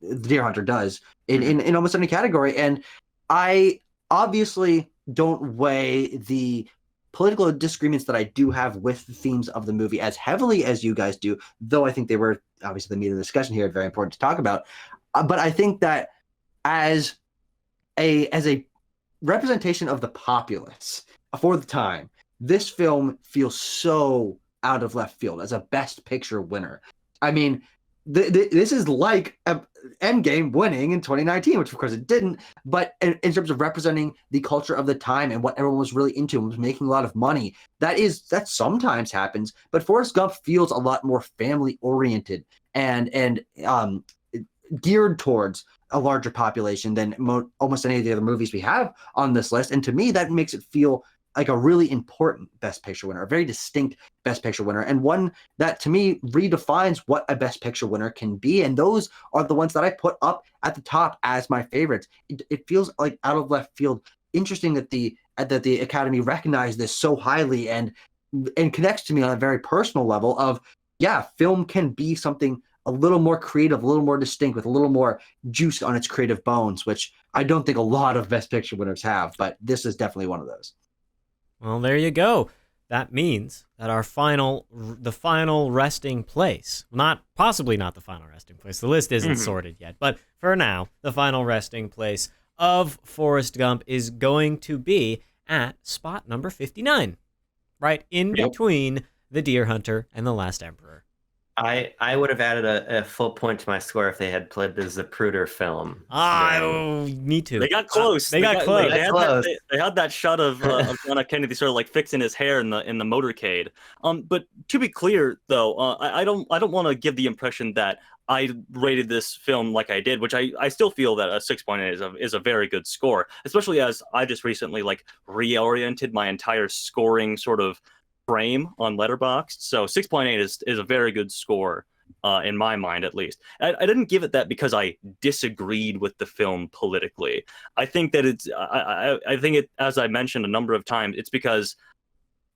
the Deer Hunter does in almost any category. And I obviously don't weigh the political disagreements that I do have with the themes of the movie as heavily as you guys do, though I think they were obviously the meat of the discussion here, very important to talk about. But I think that as a representation of the populace for the time, this film feels so out of left field as a Best Picture winner. I mean, this is like Endgame winning in 2019, which of course it didn't, but in terms of representing the culture of the time and what everyone was really into and was making a lot of money, that sometimes happens, but Forrest Gump feels a lot more family oriented and geared towards a larger population than almost any of the other movies we have on this list. And to me, that makes it feel like a really important Best Picture winner, a very distinct Best Picture winner, and one that to me redefines what a Best Picture winner can be. And those are the ones that I put up at the top as my favorites. It feels like out of left field. Interesting that the Academy recognized this so highly and connects to me on a very personal level of, film can be something a little more creative, a little more distinct, with a little more juice on its creative bones, which I don't think a lot of Best Picture winners have, but this is definitely one of those. Well, there you go. That means that the final resting place, possibly not the final resting place. The list isn't sorted yet, but for now, the final resting place of Forrest Gump is going to be at spot number 59, right in between The Deer Hunter and The Last Emperor. I would have added a full point to my score if they had played the Zapruder film. Me too. They got close. They got close. They had that shot of John F. Kennedy sort of like fixing his hair in the motorcade. But to be clear, though, I don't want to give the impression that I rated this film like I did, which I still feel that a 6.8 is a very good score, especially as I just recently reoriented my entire scoring sort of frame on Letterboxd. So 6.8 is a very good score in my mind, at least. I didn't give it that because I disagreed with the film politically. I think that I think it, as I mentioned a number of times, it's because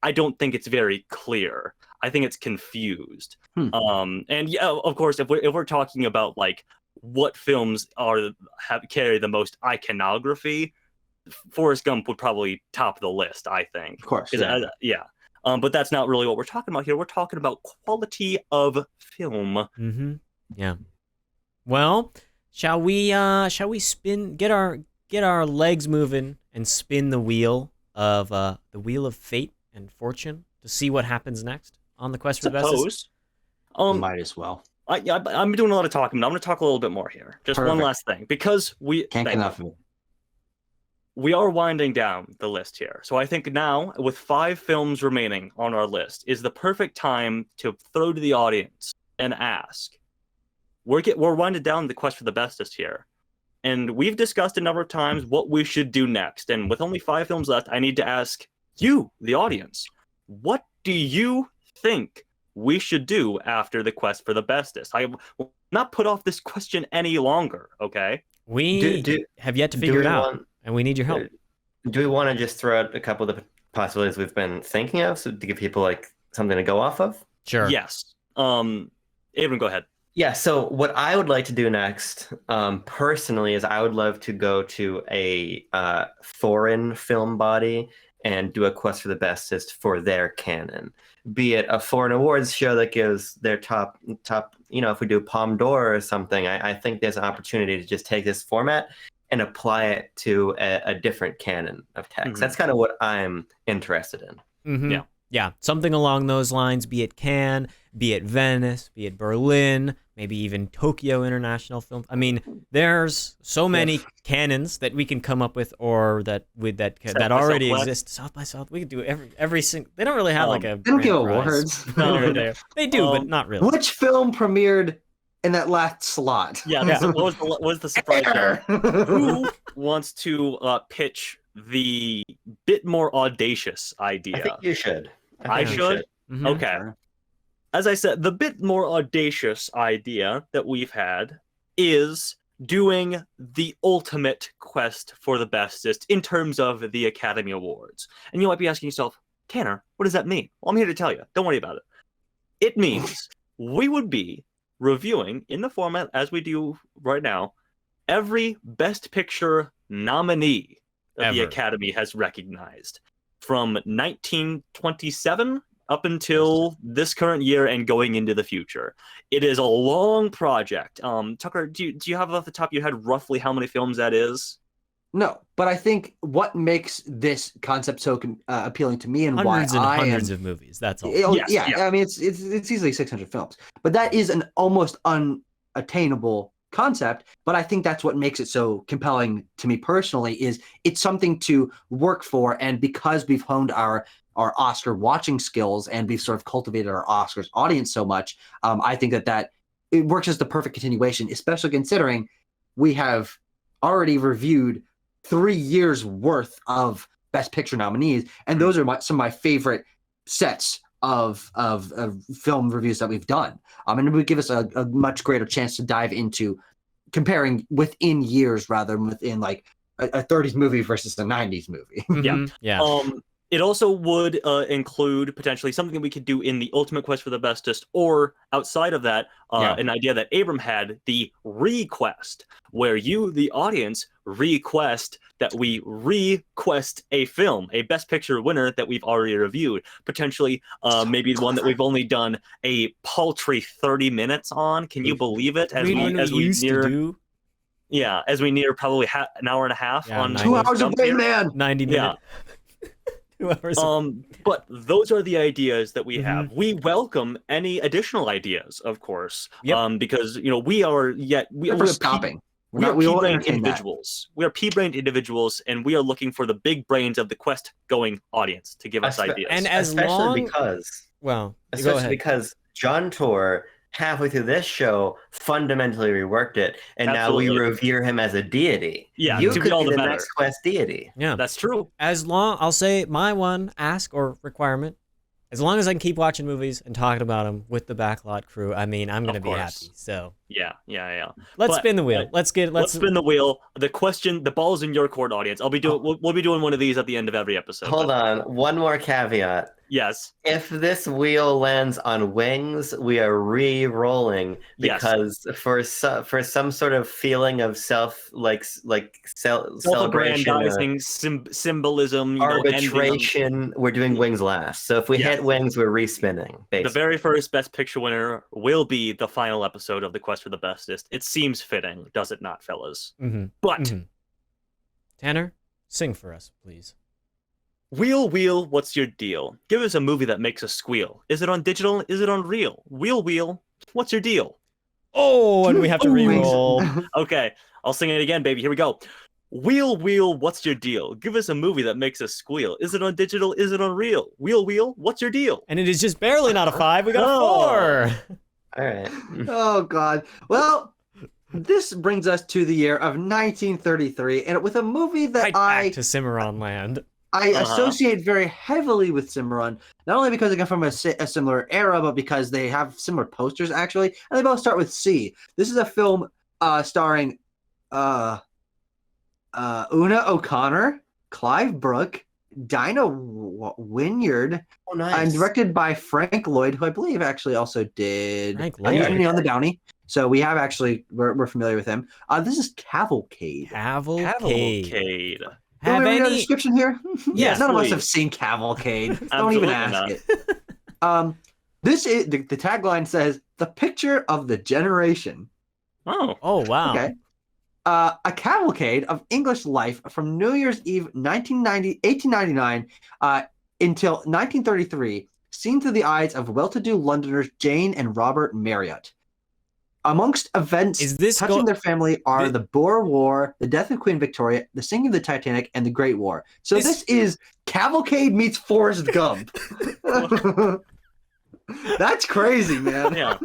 I don't think it's very clear. I think it's confused. And of course, if we're talking about what films carry the most iconography, Forrest Gump would probably top the list, I think. Of course, but that's not really what we're talking about here. We're talking about quality of film. Yeah. Well, shall we get our legs moving and spin the wheel of fate and fortune to see what happens next on the quest for the Bestest? Might as well. I'm doing a lot of talking, but I'm going to talk a little bit more here. Just Perfect. One last thing, because we can't get enough of it. We are winding down the list here. So I think now, with 5 films remaining on our list, is the perfect time to throw to the audience and ask. We're winding down the quest for the bestest here. And we've discussed a number of times what we should do next. And with only 5 films left, I need to ask you, the audience, what do you think we should do after the quest for the bestest? I will not put off this question any longer, okay? We have yet to figure it out. And we need your help. Do we want to just throw out a couple of the possibilities we've been thinking of, so to give people something to go off of? Sure. Yes. Abram, go ahead. Yeah, so what I would like to do next, personally, is I would love to go to a foreign film body and do a quest for the bestest for their canon. Be it a foreign awards show that gives their top, if we do Palme d'Or or something, I think there's an opportunity to just take this format and apply it to a different canon of text. That's kind of what I'm interested in. Yeah. Yeah, something along those lines, be it Cannes, be it Venice, be it Berlin, maybe even Tokyo International Film. I mean, there's so many canons that we can come up with, or that already exist. South by South, we could do every single. They don't really have like a. They don't give grand awards. prize. No, they do, but not really. Which film premiered in that last slot? Yeah. So what was the surprise there? Who wants to pitch the bit more audacious idea? I think you should. I should? Mhm. Okay. As I said, the bit more audacious idea that we've had is doing the ultimate quest for the bestest in terms of the Academy Awards. And you might be asking yourself, Tanner, what does that mean? Well, I'm here to tell you. Don't worry about it. It means we would be reviewing, in the format as we do right now, every Best Picture nominee that the Academy has recognized from 1927 up until this current year and going into the future. It is a long project. Tucker, do you have off the top of your head roughly how many films that is? No, but I think what makes this concept so appealing to me and hundreds why hundreds of movies. That's all. I mean, it's easily 600 films, but that is an almost unattainable concept. But I think that's what makes it so compelling to me personally. Is it's something to work for, and because we've honed our Oscar watching skills and we've sort of cultivated our Oscars audience so much, I think that it works as the perfect continuation, especially considering we have already reviewed 3 years worth of Best Picture nominees, and those are some of my favorite sets of film reviews that we've done. And it would give us a much greater chance to dive into comparing within years rather than within like a 30s movie versus a 90s movie. Yeah. It also would include potentially something that we could do in the Ultimate Quest for the Bestest, or outside of that, an idea that Abram had, the request, where you, the audience, request that we request a film, a Best Picture winner that we've already reviewed, potentially maybe one that we've only done a paltry 30 minutes on. Can you believe it? As we near probably an hour and a half on 2 hours of Rain Man. 90 minutes. But those are the ideas that we have. We welcome any additional ideas, of course, because we are stopping. We are pea-brained individuals. We are pea-brained individuals, and we are looking for the big brains of the quest-going audience to give us ideas. And especially because John Tor, halfway through this show, fundamentally reworked it, and Absolutely. now we revere him as a deity. Yeah, you to could be all be the the better. next quest deity. Yeah, that's true. I'll say my one ask or requirement, as long as I can keep watching movies and talking about them with the Backlot crew, I mean, I'm going to be happy. So yeah. Let's spin the wheel. Let's spin the wheel. The ball's in your court, audience. We'll be doing one of these at the end of every episode. Hold on, one more caveat. Yes. If this wheel lands on wings, we are re-rolling because for some sort of feeling of self-aggrandizing symbolism, arbitration, we're doing wings last. So if we hit wings, we're re-spinning. Basically. The very first Best Picture winner will be the final episode of the Quest for the Bestest. It seems fitting, does it not, fellas? But Tanner, sing for us, please. Wheel, what's your deal? Give us a movie that makes us squeal. Is it on digital? Is it on real? Wheel, what's your deal? Oh, and we have to re-roll. Okay, I'll sing it again, baby. Here we go. Wheel, what's your deal? Give us a movie that makes us squeal. Is it on digital? Is it on real? Wheel, what's your deal? And it is just barely not a 5. We got a 4. All right. Oh, God. Well, this brings us to the year of 1933, and with a movie that back to Cimarron Land. I associate very heavily with Cimarron, not only because they come from a similar era, but because they have similar posters, actually. And they both start with C. This is a film starring Una O'Connor, Clive Brook, Dinah Wynyard, and directed by Frank Lloyd, who I believe actually also did Frank Lloyd. Mutiny on the Bounty. So we have actually we're familiar with him. This is Cavalcade. Cavalcade. Do Have we read a any? description here? Yes, None of us please. have seen Cavalcade. Don't even Absolutely ask not. it. This is the tagline says the picture of the generation. Oh. Oh wow. Okay. A cavalcade of English life from New Year's Eve 1899 until 1933, seen through the eyes of well-to-do Londoners Jane and Robert Marriott. Amongst events Is this touching their family are the Boer War, the death of Queen Victoria, the sinking of the Titanic, and the Great War. So this is Cavalcade meets Forrest Gump. That's crazy, man. Yeah.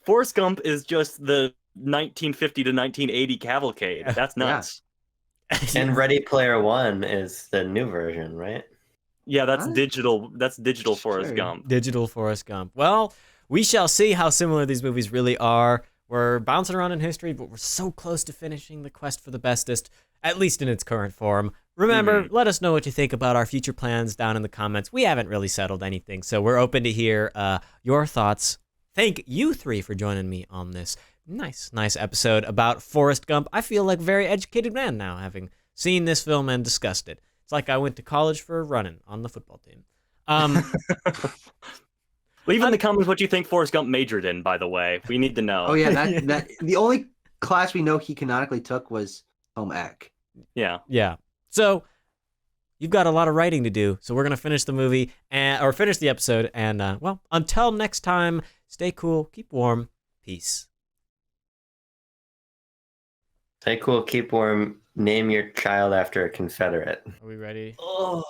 Forrest Gump is just the 1950 to 1980 cavalcade. That's nuts. And Ready Player One is the new version, right? Yeah, that's Huh? digital. That's digital Forrest Sure. Gump. Digital Forrest Gump. Well, we shall see how similar these movies really are. We're bouncing around in history, but we're so close to finishing the quest for the bestest, at least in its current form. Remember, let us know what you think about our future plans down in the comments. We haven't really settled anything, so we're open to hear your thoughts. Thank you three for joining me on this nice episode about Forrest Gump. I feel like a very educated man now, having seen this film and discussed it. It's like I went to college for running on the football team. Leave in the comments what you think Forrest Gump majored in, by the way. We need to know. Oh yeah, that the only class we know he canonically took was home ec. Yeah. Yeah. So you've got a lot of writing to do. So we're gonna finish the movie or finish the episode. And well, until next time, stay cool, keep warm, peace. Stay cool, keep warm. Name your child after a Confederate. Are we ready? Oh.